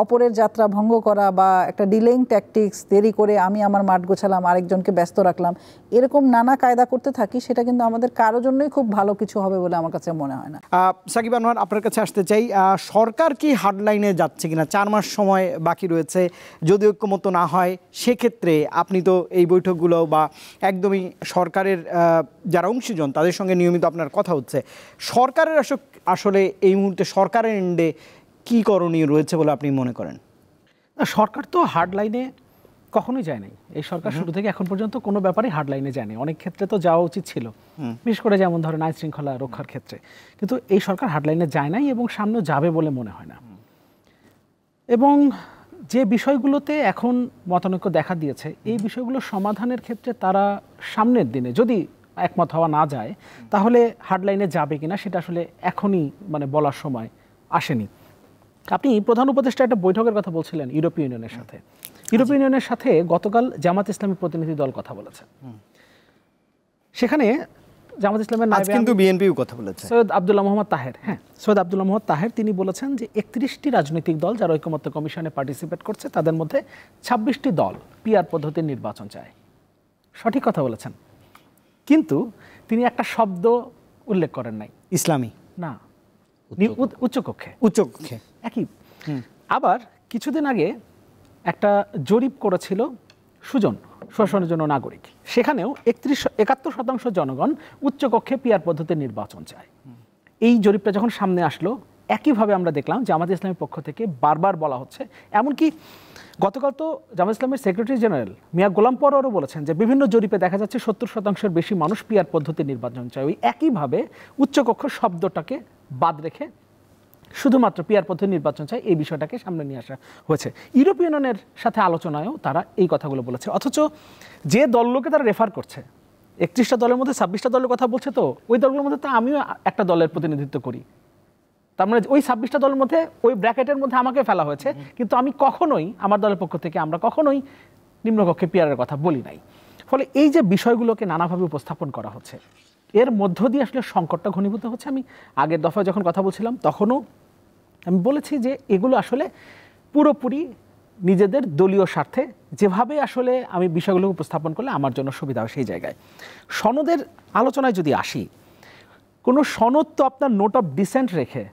অপরের যাত্রা ভঙ্গ করা বা একটা ডিলেইং ট্যাকটিক্স, দেরি করে আমি আমার মাঠ গোছালাম, আরেকজনকে ব্যস্ত রাখলাম, এরকম নানা কায়দা করতে থাকি, সেটা কিন্তু আমাদের কারোর জন্যই খুব ভালো কিছু হবে বলে আমার কাছে মনে হয় না। সাকিব আনোয়ার, আপনার কাছে আসতে চাই, সরকার কি হার্ডলাইনে যাচ্ছে কিনা? 4 মাস সময় বাকি রয়েছে, যদি ঐক্যমত না হয় সেক্ষেত্রে আপনি তো এই বৈঠকগুলো বা একদমই সরকারের যারা অংশীজন তাদের সঙ্গে নিয়মিত আপনার কথা হচ্ছে, সরকারের আসলে এই মুহূর্তে সরকারের এন্ডে কি করণীয় রয়েছে বলে আপনি মনে করেন? সরকার তো হার্ডলাইনে কখনোই যায় নাই। এই সরকার শুরু থেকে এখন পর্যন্ত কোনো ব্যাপারে হার্ডলাইনে যায়নি। অনেক ক্ষেত্রে তো যাওয়া উচিত ছিল, বিশেষ করে যেমন ধরেন আইন শৃঙ্খলা রক্ষার ক্ষেত্রে। কিন্তু এই সরকার হার্ডলাইনে যায় নাই এবং সামনে যাবে বলে মনে হয় না। এবং যে বিষয়গুলোতে এখন মতানৈক্য দেখা দিয়েছে এই বিষয়গুলো সমাধানের ক্ষেত্রে তারা সামনের দিনে যদি একমত হওয়া না যায় তাহলে হার্ডলাইনে যাবে কিনা সেটা আসলে এখনই মানে বলার সময় আসেনি। আপনি প্রধান উপদেষ্টা একটা বৈঠকের কথা বলছিলেন ইউরোপীয় ইউনিয়নের সাথে। ইউরোপীয় ইউনিয়নের সাথে গতকাল জামাত ইসলামী প্রতিনিধি দল কথা বলেছে। সেখানে জামাত ইসলামের নায়েবে কিন্তু বিএনপিও কথা বলেছে সৈয়দ আব্দুল্লাহ মোহাম্মদ তাহের, সৈয়দ আব্দুল্লাহ মোহাম্মদ তাহের তিনি বলেছেন যে 31টি রাজনৈতিক দল যারা ঐকমত্য কমিশনে পার্টিসিপেট করছে তাদের মধ্যে 26টি দল পিআর পদ্ধতির নির্বাচন চায়। সঠিক কথা বলেছেন, কিন্তু তিনি একটা শব্দ উল্লেখ করেন নাই, ইসলামী না উচ্চকক্ষে একই। আবার কিছুদিন আগে একটা জরিপ করেছিল সুজন শোষণের জন্য নাগরিক, সেখানেও 71% জনগণ উচ্চকক্ষে পিআর পদ্ধতির নির্বাচন চায়। এই জরিপটা যখন সামনে আসলো একইভাবে আমরা দেখলাম জামাত ইসলামের পক্ষ থেকে বারবার বলা হচ্ছে, এমনকি গতকাল তো জামাত ইসলামের সেক্রেটারি জেনারেল মিয়া গোলাম পরোয়ারও বলেছেন যে বিভিন্ন জরিপে দেখা যাচ্ছে 70%-এর বেশি মানুষ পিআর পদ্ধতির নির্বাচন চায়। ওই একইভাবে উচ্চকক্ষ শব্দটাকে বাদ রেখে শুধুমাত্র পিআর পদ্ধতির নির্বাচন চাই, এই বিষয়টাকে সামনে নিয়ে আসা হয়েছে। ইউরোপীয় ইউনিয়নের সাথে আলোচনায়ও তারা এই কথাগুলো বলেছে, অথচ যে দলগুলোকে তারা রেফার করছে 31টা দলের মধ্যে 26টা দলের কথা বলছে, তো ওই দলগুলোর মধ্যে তো আমিও একটা দলের প্রতিনিধিত্ব করি। তার মানে ওই 26টা দলের মধ্যে ওই ব্র্যাকেটের মধ্যে আমাকে ফেলা হয়েছে, কিন্তু আমি কখনোই আমার দলের পক্ষ থেকে আমরা কখনোই নিম্নকক্ষে পিআরের কথা বলি নাই। ফলে এই যে বিষয়গুলোকে নানাভাবে উপস্থাপন করা হচ্ছে এর মধ্য দিয়ে আসলে সংকটটা ঘনীভূত হচ্ছে। আমি আগের দফায় যখন কথা বলছিলাম তখনও আমি বলেছি যে এগুলো আসলে পুরোপুরি নিজেদের দলীয় স্বার্থে যেভাবে আসলে আমি বিষয়গুলো উপস্থাপন করলে আমার জন্য সুবিধা হয় সেই জায়গায়। সনদের আলোচনায় যদি আসি, কোনো সনদ তো আপনার নোট অফ ডিসেন্ট রেখে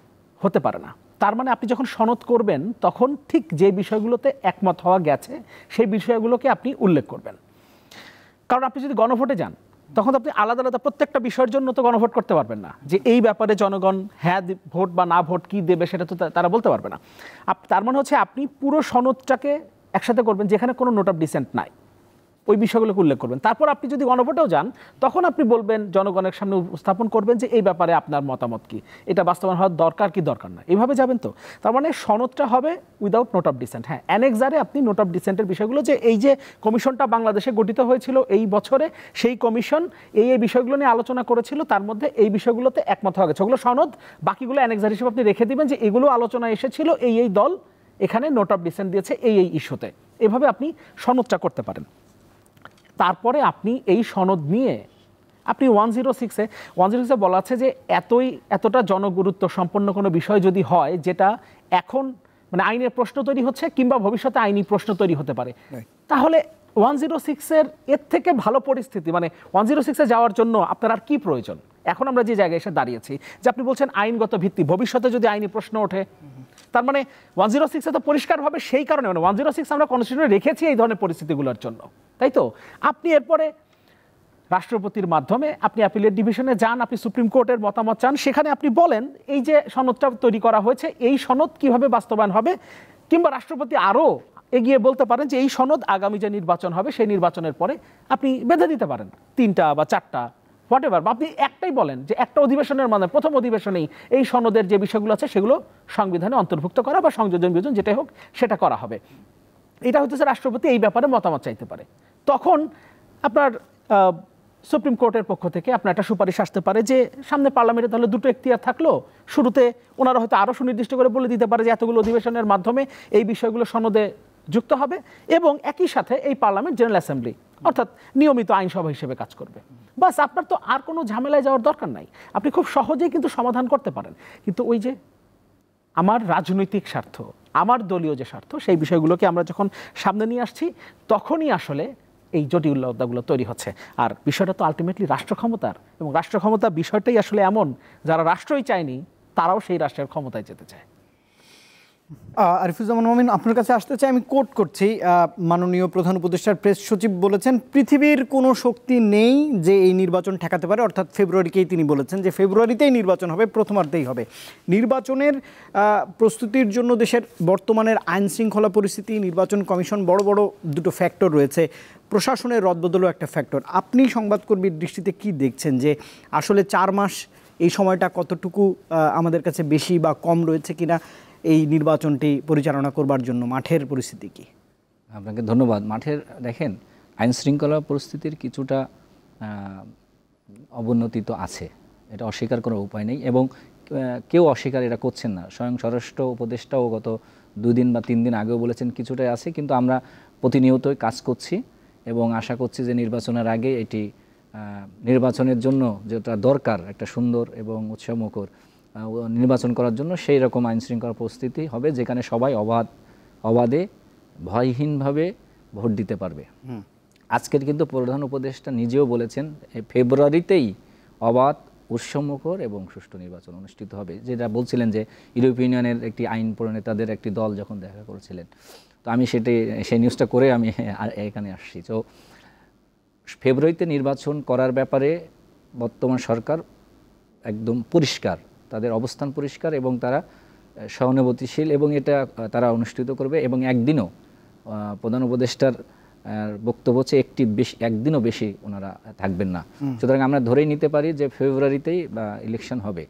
হতে পারে না। তার মানে আপনি যখন সনদ করবেন তখন ঠিক যে বিষয়গুলোতে একমত হওয়া গেছে সেই বিষয়গুলোকে আপনি উল্লেখ করবেন। কারণ আপনি যদি গণভোটে যান তখন আপনি আলাদা আলাদা প্রত্যেকটা বিষয়ের জন্য তো গণভোট করতে পারবেন না, যে এই ব্যাপারে জনগণ হ্যাঁ ভোট বা না ভোট কি দেবে সেটা তো তারা বলতে পারবে না। তার মানে হচ্ছে আপনি পুরো সনদটাকে একসাথে করবেন যেখানে কোনো নোট অফ ডিসেন্ট নাই, ওই বিষয়গুলোকে উল্লেখ করবেন। তারপর আপনি যদি গণভোটেও যান তখন আপনি বলবেন, জনগণের সামনে উপস্থাপন করবেন যে এই ব্যাপারে আপনার মতামত কি, এটা বাস্তবায়ন হওয়ার দরকার কি দরকার না, এইভাবে যাবেন। তো তার মানে সনদটা হবে উইদাউট নোট অফ ডিসেন্ট। হ্যাঁ, অ্যানেক্সারে আপনি নোট অফ ডিসেন্টের বিষয়গুলো, যে এই যে কমিশনটা বাংলাদেশে গঠিত হয়েছিল এই বছরে, সেই কমিশন এই বিষয়গুলো নিয়ে আলোচনা করেছিল, তার মধ্যে এই বিষয়গুলোতে একমত হওয়া গেছে, ওগুলো সনদ, বাকিগুলো অ্যানেক্সার হিসেবে আপনি রেখে দিবেন যে এগুলো আলোচনা এসেছিল, এই দল এখানে নোট অফ ডিসেন্ট দিয়েছে এই ইস্যুতে। এভাবে আপনি সনদটা করতে পারেন। তারপরে আপনি এই সনদ নিয়ে আপনি 106-এ বলা আছে যে এতটা জনগুরুত্ব সম্পন্ন কোনো বিষয় যদি হয় যেটা এখন মানে আইনের প্রশ্ন তৈরি হচ্ছে কিংবা ভবিষ্যতে আইনি প্রশ্ন তৈরি হতে পারে, তাহলে 106-এর এর থেকে ভালো পরিস্থিতি, মানে 106-এ যাওয়ার জন্য আপনার আর কি প্রয়োজন? এখন আমরা যে জায়গায় এসে দাঁড়িয়েছি, যে আপনি বলছেন আইনগত ভিত্তি, ভবিষ্যতে যদি আইনি প্রশ্ন ওঠে, তার মানে 106-এ তো পরিষ্কারভাবে সেই কারণে, মানে 106 আমরা কনস্টিটিউশনে রেখেছি এই ধরনের পরিস্থিতিগুলোর জন্য, তাই তো? আপনি এরপরে রাষ্ট্রপতির মাধ্যমে আপনি অ্যাপিলেট ডিভিশনে যান, আপনি সুপ্রিম কোর্টের মতামত চান, সেখানে আপনি বলেন এই যে সনদটা তৈরি করা হয়েছে এই সনদ কিভাবে বাস্তবায়ন হবে, কিংবা রাষ্ট্রপতি আরও এগিয়ে বলতে পারেন যে এই সনদ আগামী যে নির্বাচন হবে সেই নির্বাচনের পরে আপনি বেঁধে দিতে পারেন 3টা বা 4টা হোয়াটএভার, বা আপনি একটাই বলেন যে একটা অধিবেশনের মানে প্রথম অধিবেশনেই এই সনদের যে বিষয়গুলো আছে সেগুলো সংবিধানে অন্তর্ভুক্ত করা বা সংযোজন বিয়োজন যেটাই হোক সেটা করা হবে। এটা হচ্ছে রাষ্ট্রপতি এই ব্যাপারে মতামত চাইতে পারে। তখন আপনার সুপ্রিম কোর্টের পক্ষ থেকে আপনার একটা সুপারিশ আসতে পারে যে সামনে পার্লামেন্টে তাহলে 2টো এখতিয়ার থাকলো, শুরুতে ওনারা হয়তো আরও সুনির্দিষ্ট করে বলে দিতে পারে যে এতগুলো অধিবেশনের মাধ্যমে এই বিষয়গুলো সনদে যুক্ত হবে এবং একই সাথে এই পার্লামেন্ট জেনারেল অ্যাসেম্বলি অর্থাৎ নিয়মিত আইনসভা হিসেবে কাজ করবে। বাস, আপনার তো আর কোনো ঝামেলায় যাওয়ার দরকার নাই, আপনি খুব সহজেই কিন্তু সমাধান করতে পারেন। কিন্তু ওই যে আমার রাজনৈতিক স্বার্থ, আমার দলীয় যে স্বার্থ, সেই বিষয়গুলোকে আমরা যখন সামনে নিয়ে আসছি তখনই আসলে এই জটিলতাগুলো তৈরি হচ্ছে। আর বিষয়টা তো আলটিমেটলি রাষ্ট্র ক্ষমতার, এবং রাষ্ট্র ক্ষমতা বিষয়টাই আসলে এমন, যারা রাষ্ট্রই চায়নি তারাও সেই রাষ্ট্রের ক্ষমতায় যেতে চায়। আরিফুজ্জামান মোমিন, আপনার কাছে আসতে চাই, আমি কোট করছি, মাননীয় প্রধান উপদেষ্টার প্রেস সচিব বলেছেন পৃথিবীর কোনো শক্তি নেই যে এই নির্বাচন ঠেকাতে পারে, অর্থাৎ ফেব্রুয়ারিকেই তিনি বলেছেন যে ফেব্রুয়ারিতেই নির্বাচন হবে, প্রথমার্ধেই হবে। নির্বাচনের প্রস্তুতির জন্য দেশের বর্তমানের আইন শৃঙ্খলা পরিস্থিতি, নির্বাচন কমিশন, বড় বড় 2টো ফ্যাক্টর রয়েছে, প্রশাসনের রদবদলও একটা ফ্যাক্টর। আপনি সংবাদকর্মীর দৃষ্টিতে কি দেখছেন যে আসলে 4 মাস এই সময়টা কতটুকু আমাদের কাছে বেশি বা কম রয়েছে কিনা, এই নির্বাচনটি পরিচালনা করবার জন্য মাঠের পরিস্থিতি কি? আপনাকে ধন্যবাদ। মাঠের দেখেন আইন শৃঙ্খলা পরিস্থিতির কিছুটা অবনতি তো আছে, এটা অস্বীকার করার উপায় নেই, এবং কেউ অস্বীকার এটা করছেন না। স্বয়ং স্বরাষ্ট্র উপদেষ্টাও গত 2 দিন বা 3 দিন আগেও বলেছেন কিছুটাই আছে, কিন্তু আমরা প্রতিনিয়তই কাজ করছি এবং আশা করছি যে নির্বাচনের আগে এটি নির্বাচনের জন্য যেটা দরকার একটা সুন্দর এবং উৎসবমুখর নির্বাচন করার জন্য সেই রকম আইন শৃঙ্খলা পরিস্থিতি হবে যেখানে সবাই অবাধে ভয়হীনভাবে ভোট দিতে পারবে। আজকের কিন্তু প্রধান উপদেষ্টা নিজেও বলেছেন ফেব্রুয়ারিতেই অবাধ উৎসবমুখর এবং সুষ্ঠু নির্বাচন অনুষ্ঠিত হবে, যেটা বলছিলেন যে ইউরোপীয় ইউনিয়নের একটি আইন প্রণেতাদের একটি দল যখন দেখা করেছিলেন। তো আমি সেই নিউজটা করে আমি এখানে আসছি। তো ফেব্রুয়ারিতে নির্বাচন করার ব্যাপারে বর্তমান সরকার একদম পরিষ্কার, তাদের অবস্থান পরিষ্কার এবং তারা সহানুভূতিশীল এবং এটা তারা অনুষ্ঠিত করবে। এবং একদিনও প্রধান উপদেষ্টার বক্তব্য হচ্ছে একদিনও বেশি ওনারা থাকবেন না। সুতরাং আমরা ধরেই নিতে পারি যে ফেব্রুয়ারিতেই ইলেকশন হবে।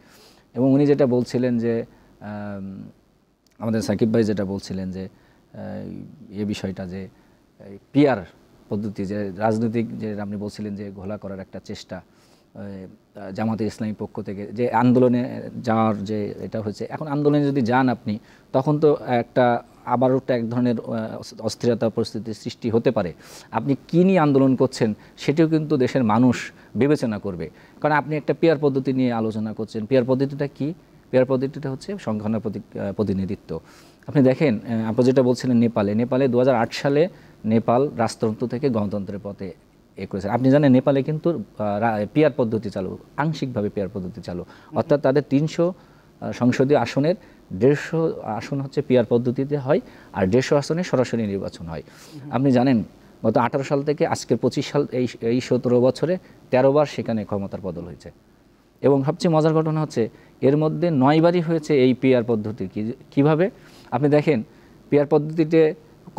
এবং উনি যেটা বলছিলেন যে আমাদের সাকিব ভাই যেটা বলছিলেন যে এই বিষয়টা যে পিআর পদ্ধতি, যে রাজনৈতিক যে আপনি বলছিলেন যে ঘোলা করার একটা চেষ্টা জামাতে ইসলামী পক্ষ থেকে যে আন্দোলনে যাওয়ার যে এটা হয়েছে, এখন আন্দোলনে যদি যান আপনি তখন তো আবারও এক ধরনের অস্থিরতা পরিস্থিতির সৃষ্টি হতে পারে। আপনি কী নিয়ে আন্দোলন করছেন সেটিও কিন্তু দেশের মানুষ বিবেচনা করবে, কারণ আপনি একটা পিআর পদ্ধতি নিয়ে আলোচনা করছেন। পিআর পদ্ধতিটা কি? পিআর পদ্ধতিটা হচ্ছে সংখ্যালঘু প্রতিনিধিত্ব। আপনি দেখেন আপনি যেটা বলছিলেন নেপালে 2008 সালে নেপাল রাষ্ট্রতন্ত্র থেকে গণতন্ত্রের পথে করেছে। আপনি জানেন নেপালে কিন্তু পিআর পদ্ধতি চালু, আংশিকভাবে পিআর পদ্ধতি চালু, অর্থাৎ তাদের 300 সংসদীয় আসনের 150 আসন হচ্ছে পিআর পদ্ধতিতে হয় আর 150 আসনে সরাসরি নির্বাচন হয়। আপনি জানেন গত 18 সাল থেকে আজকের 25 সাল এই 17 বছরে 13 বার সেখানে ক্ষমতার বদল হয়েছে। এবং সবচেয়ে মজার ঘটনা হচ্ছে এর মধ্যে 9 বারই হয়েছে এই পিআর পদ্ধতি। কিভাবে? আপনি দেখেন পিআর পদ্ধতিতে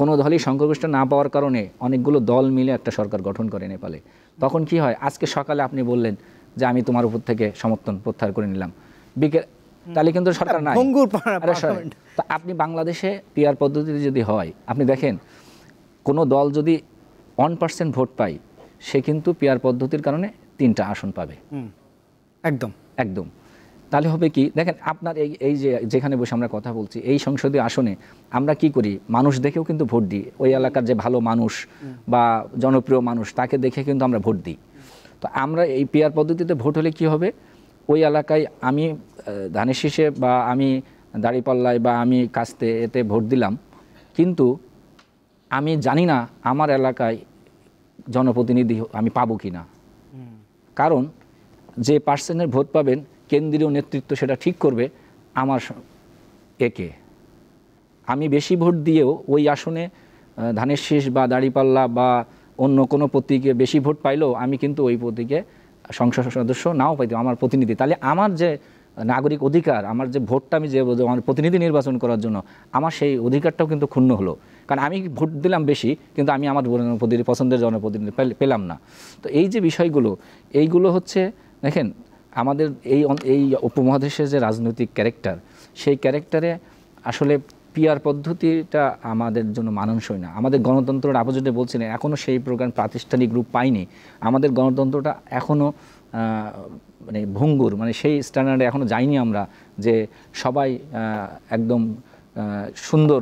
কোনো দলই সংখ্যাগরিষ্ঠ না পাওয়ার কারণে অনেকগুলো দল মিলে একটা সরকার গঠন করে নেপালে। তখন কি হয়? আজকে সকালে আপনি বললেন যে আমি তোমার উপর থেকে সমর্থন প্রত্যাহার করে নিলাম, তাহলে কিন্তু সরকার নাই। তা আপনি বাংলাদেশে পিআর পদ্ধতিতে যদি হয়, আপনি দেখেন কোনো দল যদি 1% ভোট পায় সে কিন্তু পিআর পদ্ধতির কারণে 3টা আসন পাবে। একদম তাহলে হবে কি? দেখেন আপনার এই যে যেখানে বসে আমরা কথা বলছি এই সংসদীয় আসনে আমরা কি করি? মানুষ দেখেও কিন্তু ভোট দিই। ওই এলাকার যে ভালো মানুষ বা জনপ্রিয় মানুষ তাকে দেখে কিন্তু আমরা ভোট দিই। তো আমরা এই পিআর পদ্ধতিতে ভোট হলে কি হবে? ওই এলাকায় আমি ধানের শীষে বা আমি দাঁড়িপাল্লায় বা আমি কাস্তে এতে ভোট দিলাম, কিন্তু আমি জানি না আমার এলাকায় জনপ্রতিনিধি আমি পাবো কি না। কারণ যে পার্সেন্টের ভোট পাবেন কেন্দ্রীয় নেতৃত্ব সেটা ঠিক করবে আমার আমি বেশি ভোট দিয়েও ওই আসনে ধানের শীষ বা দাঁড়িপাল্লা বা অন্য কোনো প্রতীকে বেশি ভোট পাইলেও আমি কিন্তু ওই প্রতীকে সংসদ সদস্য নাও পাইতাম আমার প্রতিনিধি। তাহলে আমার যে নাগরিক অধিকার, আমার যে ভোটটা আমি যে আমার প্রতিনিধি নির্বাচন করার জন্য আমার সেই অধিকারটাও কিন্তু ক্ষুণ্ণ হলো। কারণ আমি ভোট দিলাম বেশি কিন্তু আমি আমার পছন্দের জনপ্রতিনিধি পেলাম না। তো এই যে বিষয়গুলো এইগুলো হচ্ছে দেখেন আমাদের এই উপমহাদেশের যে রাজনৈতিক ক্যারেক্টার, সেই ক্যারেক্টারে আসলে পিআর পদ্ধতিটা আমাদের জন্য মানানসই না। আমাদের গণতন্ত্রটা আপনি যেটা বলছিলেন এখনও সেই প্রোগ্রাম প্রাতিষ্ঠানিক রূপ পায়নি। আমাদের গণতন্ত্রটা এখনও মানে ভঙ্গুর, মানে সেই স্ট্যান্ডার্ডে এখনও যাইনি আমরা যে সবাই একদম সুন্দর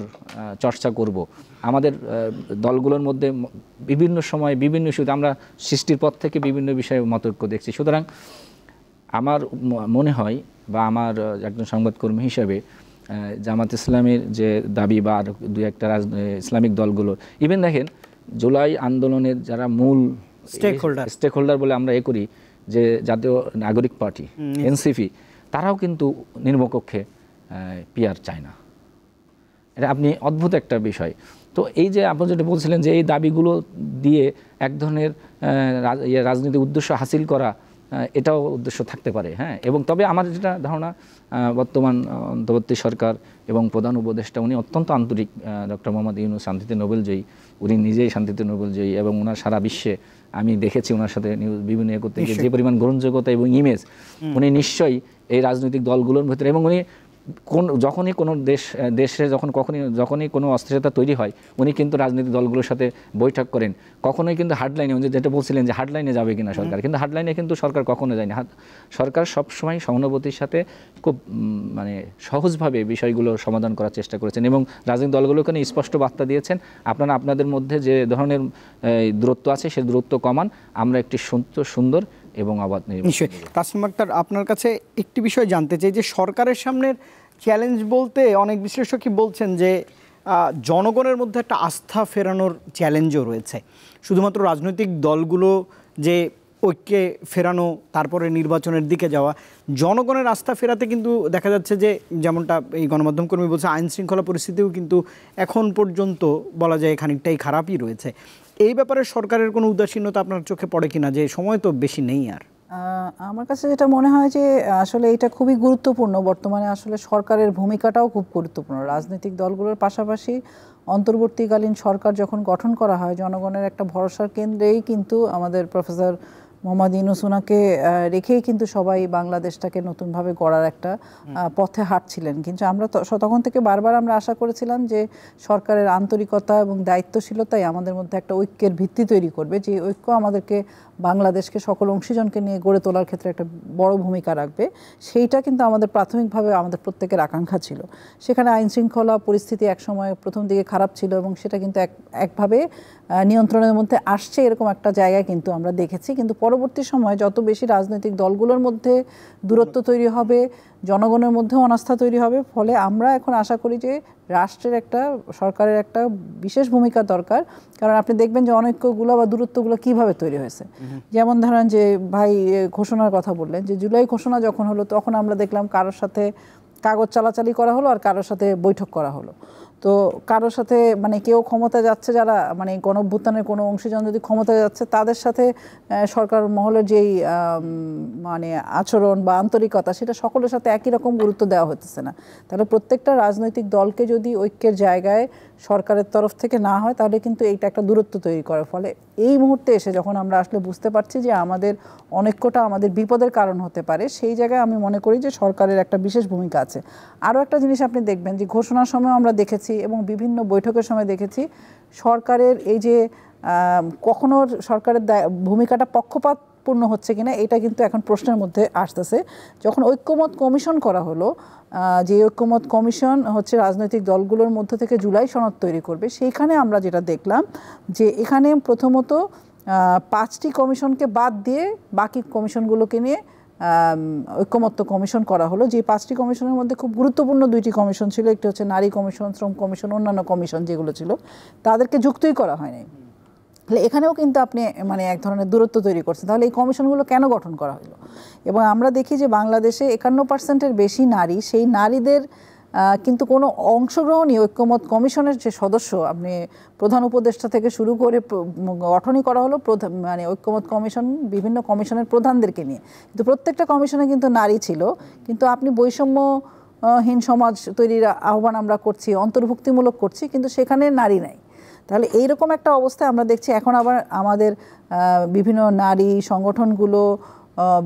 চর্চা করব। আমাদের দলগুলোর মধ্যে বিভিন্ন সময় বিভিন্ন ইস্যুতে আমরা সৃষ্টির পর থেকে বিভিন্ন বিষয়ে মতৈক্য দেখছি। সুতরাং আমার মনে হয় বা আমার একজন সংবাদকর্মী হিসেবে জামাত ইসলামের যে দাবি বা আর 2-1টা ইসলামিক দলগুলো, ইভেন দেখেন জুলাই আন্দোলনের যারা মূল স্টেক হোল্ডার বলে আমরা করি যে জাতীয় নাগরিক পার্টি এনসিপি, তারাও কিন্তু নিম্নকক্ষে পিআর চায় না। এটা আপনি অদ্ভুত একটা বিষয়। তো এই যে আপনি যেটা বলছিলেন যে এই দাবিগুলো দিয়ে এক ধরনের রাজনৈতিক উদ্দেশ্য হাসিল করা, এটাও উদ্দেশ্য থাকতে পারে। হ্যাঁ, এবং তবে আমার যেটা ধারণা বর্তমান অন্তর্বর্তী সরকার এবং প্রধান উপদেষ্টা উনি অত্যন্ত আন্তরিক। ডক্টর মোহাম্মদ ইউনূস শান্তিতে নোবেলজয়ী, উনি নিজেই শান্তিতে নোবেলজয়ী এবং ওনার সারা বিশ্বে আমি দেখেছি ওনার সাথে বিভিন্ন করতে গিয়ে যে পরিমাণ গ্রহণযোগ্যতা এবং ইমেজ, উনি নিশ্চয়ই এই রাজনৈতিক দলগুলোর ভিতরে এবং উনি যখনই কোনো দেশে যখনই কোনো অস্থিরতা তৈরি হয় উনি কিন্তু রাজনৈতিক দলগুলোর সাথে বৈঠক করেন। কখনোই কিন্তু হার্ডলাইনে, উনি যেটা বলছিলেন যে হার্ডলাইনে যাবে কিনা সরকার, কিন্তু হার্ডলাইনে কিন্তু সরকার কখনো যায়নি। সরকার সবসময় সহানুভূতির সাথে খুব মানে সহজভাবে বিষয়গুলো সমাধান করার চেষ্টা করেছেন এবং রাজনৈতিক দলগুলোকে স্পষ্ট বার্তা দিয়েছেন, আপনারা আপনাদের মধ্যে যে ধরনের দূরত্ব আছে সেই দূরত্ব কমান, আমরা একটি সুন্দর এবং অবাধ নিশ্চয়ই। তাসলিম আক্তার, আপনার কাছে একটি বিষয় জানতে চাই যে সরকারের সামনের চ্যালেঞ্জ বলতে অনেক বিশ্লেষকই বলছেন যে জনগণের মধ্যে একটা আস্থা ফেরানোর চ্যালেঞ্জও রয়েছে। শুধুমাত্র রাজনৈতিক দলগুলো যে ঐক্যে ফেরানো, তারপরে নির্বাচনের দিকে যাওয়া, জনগণের আস্থা ফেরাতে কিন্তু দেখা যাচ্ছে যে যেমনটা এই গণমাধ্যম কর্মী বলছে, আইন শৃঙ্খলা পরিস্থিতিও কিন্তু এখন পর্যন্ত বলা যায় খানিকটাই খারাপই রয়েছে। এই ব্যাপারে সরকারের কোনো উদাসীনতা আপনার চোখে পড়ে কিনা, যে সময় তো বেশি নেই আর? আমার কাছে যেটা মনে হয় যে আসলে এটা খুবই গুরুত্বপূর্ণ, বর্তমানে আসলে সরকারের ভূমিকাটাও খুব গুরুত্বপূর্ণ। রাজনৈতিক দলগুলোর পাশাপাশি অন্তর্বর্তীকালীন সরকার যখন গঠন করা হয়, জনগণের একটা ভরসার কেন্দ্রেই কিন্তু আমাদের প্রফেসর মোহাম্মদ ইউনূস উনাকে রেখেই কিন্তু সবাই বাংলাদেশটাকে নতুনভাবে গড়ার একটা পথে হাঁটছিলেন। কিন্তু আমরা তখন থেকে বারবার আমরা আশা করেছিলাম যে সরকারের আন্তরিকতা এবং দায়িত্বশীলতাই আমাদের মধ্যে একটা ঐক্যের ভিত্তি তৈরি করবে, যে ঐক্য আমাদেরকে বাংলাদেশকে সকল অংশীজনকে নিয়ে গড়ে তোলার ক্ষেত্রে একটা বড় ভূমিকা রাখবে। সেইটা কিন্তু আমাদের প্রাথমিকভাবে আমাদের প্রত্যেকের আকাঙ্ক্ষা ছিল। সেখানে আইন শৃঙ্খলা পরিস্থিতি একসময় প্রথম দিকে খারাপ ছিল এবং সেটা কিন্তু একভাবে নিয়ন্ত্রণের মধ্যে আসছে, এরকম একটা জায়গায় কিন্তু আমরা দেখেছি। কিন্তু পরবর্তী সময়ে যত বেশি রাজনৈতিক দলগুলোর মধ্যে দূরত্ব তৈরি হবে, জনগণের মধ্যেও অনাস্থা তৈরি হবে, ফলে আমরা এখন আশা করি যে রাষ্ট্রের একটা, সরকারের একটা বিশেষ ভূমিকা দরকার। কারণ আপনি দেখবেন যে অনৈক্যগুলো বা দূরত্বগুলো কিভাবে তৈরি হয়েছে। যেমন ধরেন যে ভাই ঘোষণার কথা বললেন, যে জুলাই ঘোষণা যখন হলো তখন আমরা দেখলাম কারোর সাথে কাগজ চালাচালি করা হলো আর কারোর সাথে বৈঠক করা হলো। তো কারোর সাথে মানে কেউ ক্ষমতায় যাচ্ছে, যারা মানে গণঅভ্যুত্থানের কোনো অংশীজন যদি ক্ষমতায় যাচ্ছে, তাদের সাথে সরকার মহলের যেই মানে আচরণ বা আন্তরিকতা, সেটা সকলের সাথে একই রকম গুরুত্ব দেওয়া হতেছে না। তাহলে প্রত্যেকটা রাজনৈতিক দলকে যদি ঐক্যের জায়গায় সরকারের তরফ থেকে না হয়, তাহলে কিন্তু এইটা একটা দূরত্ব তৈরি করার ফলে এই মুহূর্তে এসে যখন আমরা আসলে বুঝতে পারছি যে আমাদের অনৈক্যটা আমাদের বিপদের কারণ হতে পারে, সেই জায়গায় আমি মনে করি যে সরকারের একটা বিশেষ ভূমিকা আছে। আরও একটা জিনিস আপনি দেখবেন যে ঘোষণার সময় আমরা দেখেছি এবং বিভিন্ন বৈঠকের সময় দেখেছি, সরকারের এই যে কখনো সরকারের ভূমিকাটা পক্ষপাতপূর্ণ হচ্ছে কিনা, এটা কিন্তু এখন প্রশ্নের মধ্যে আসতেছে। যখন ঐক্যমত কমিশন করা হলো, যে ঐক্যমত কমিশন হচ্ছে রাজনৈতিক দলগুলোর মধ্য থেকে জুলাই সনদ তৈরি করবে, সেইখানে আমরা যেটা দেখলাম যে এখানে প্রথমত 5টি কমিশনকে বাদ দিয়ে বাকি কমিশনগুলোকে নিয়ে ঐক্যমত্য কমিশন করা হলো। যে 5টি কমিশনের মধ্যে খুব গুরুত্বপূর্ণ 2টি কমিশন ছিল, একটি হচ্ছে নারী কমিশন, শ্রম কমিশন, অন্যান্য কমিশন যেগুলো ছিল তাদেরকে যুক্তই করা হয়নি। তাহলে এখানেও কিন্তু আপনি মানে এক ধরনের দূরত্ব তৈরি করছেন। তাহলে এই কমিশনগুলো কেন গঠন করা হলো? এবং আমরা দেখি যে বাংলাদেশে 51% বেশি নারী, সেই নারীদের কিন্তু কোনো অংশগ্রহণই ঐক্যমত কমিশনের যে সদস্য, আপনি প্রধান উপদেষ্টা থেকে শুরু করে গঠনই করা হলো মানে ঐক্যমত কমিশন বিভিন্ন কমিশনের প্রধানদেরকে নিয়ে, কিন্তু প্রত্যেকটা কমিশনে কিন্তু নারী ছিল। কিন্তু আপনি বৈষম্যহীন সমাজ তৈরির আহ্বান আমরা করছি, অন্তর্ভুক্তিমূলক করছি, কিন্তু সেখানে নারী নাই। তাহলে এইরকম একটা অবস্থায় আমরা দেখছি এখন আবার আমাদের বিভিন্ন নারী সংগঠনগুলো,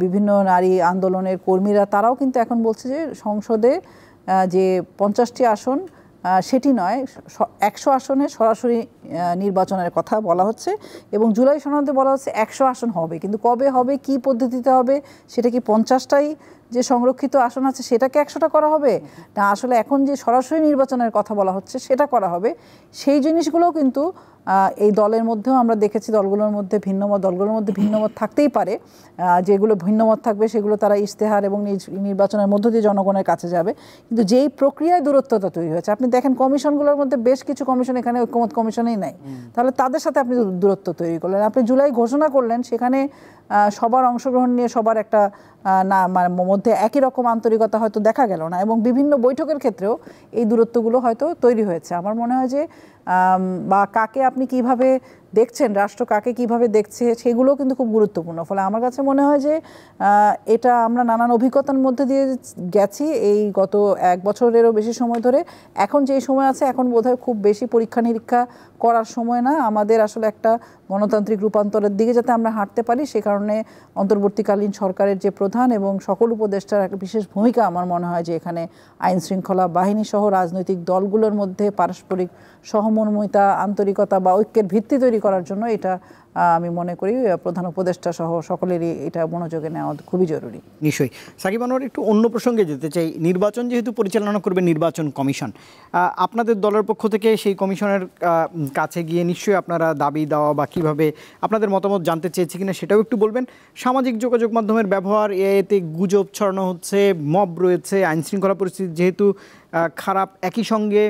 বিভিন্ন নারী আন্দোলনের কর্মীরা, তারাও কিন্তু এখন বলছে যে সংসদে যে 50টি আসন সেটি নয়, 100 আসনে সরাসরি নির্বাচনের কথা বলা হচ্ছে এবং জুলাই সনদে বলা হচ্ছে 100 আসন হবে, কিন্তু কবে হবে, কি পদ্ধতিতে হবে, সেটা কি 50টাই যে সংরক্ষিত আসন আছে সেটাকে 100টা করা হবে, না আসলে এখন যে সরাসরি নির্বাচনের কথা বলা হচ্ছে সেটা করা হবে? সেই জিনিসগুলোও কিন্তু এই দলের মধ্যেও আমরা দেখেছি, দলগুলোর মধ্যে ভিন্নমত থাকতেই পারে। যেগুলো ভিন্নমত থাকবে সেগুলো তারা ইশতেহার এবং নির্বাচনের মধ্য দিয়ে জনগণের কাছে যাবে। কিন্তু যেই প্রক্রিয়ায় দূরত্বতা তৈরি হয়েছে, আপনি দেখেন কমিশনগুলোর মধ্যে বেশ কিছু কমিশন এখানে ঐক্যমত কমিশনেই নাই, তাহলে তাদের সাথে আপনি দূরত্ব তৈরি করলেন। আপনি জুলাই ঘোষণা করলেন, সেখানে সবার অংশগ্রহণ নিয়ে সবার একটা না মধ্যে একই রকম আন্তরিকতা হয়তো দেখা গেল না এবং বিভিন্ন বৈঠকের ক্ষেত্রেও এই দূরত্বগুলো হয়তো তৈরি হয়েছে। আমার মনে হয় যে বা কাকে আপনি কিভাবে দেখছেন, রাষ্ট্র কাকে কিভাবে দেখছে, সেগুলোও কিন্তু খুব গুরুত্বপূর্ণ। ফলে আমার কাছে মনে হয় যে এটা আমরা নানান অভিজ্ঞতার মধ্যে দিয়ে গেছি এই গত 1 বছরেরও বেশি সময় ধরে। এখন যে সময় আছে, এখন বোধহয় খুব বেশি পরীক্ষা নিরীক্ষা করার সময় না। আমাদের আসলে একটা গণতান্ত্রিক রূপান্তরের দিকে যাতে আমরা হাঁটতে পারি, সে কারণে অন্তর্বর্তীকালীন সরকারের যে প্রধান এবং সকল উপদেষ্টার একটা বিশেষ ভূমিকা আমার মনে হয় যে এখানে আইন শৃঙ্খলা বাহিনী সহ রাজনৈতিক দলগুলোর মধ্যে পারস্পরিক সহমর্মিতা, আন্তরিকতা বা ঐক্যের ভিত্তি তৈরি করার জন্য এটা আমি মনে করি প্রধান উপদেষ্টা সহ সকলেরই এটা মনোযোগে নেওয়া খুবই জরুরি। নিশ্চয়ই। সাকিব আনোয়ার, একটু অন্য প্রসঙ্গে যেতে চাই। নির্বাচন যেহেতু পরিচালনা করবে নির্বাচন কমিশন, আপনাদের দলের পক্ষ থেকে সেই কমিশনের কাছে গিয়ে নিশ্চয়ই আপনারা দাবি দেওয়া বা কীভাবে আপনাদের মতামত জানতে চেয়েছি কিনা সেটাও একটু বলবেন। সামাজিক যোগাযোগ মাধ্যমের ব্যবহার, এতে গুজব ছড়ানো হচ্ছে, মব রয়েছে, আইনশৃঙ্খলা পরিস্থিতি যেহেতু খারাপ, একই সঙ্গে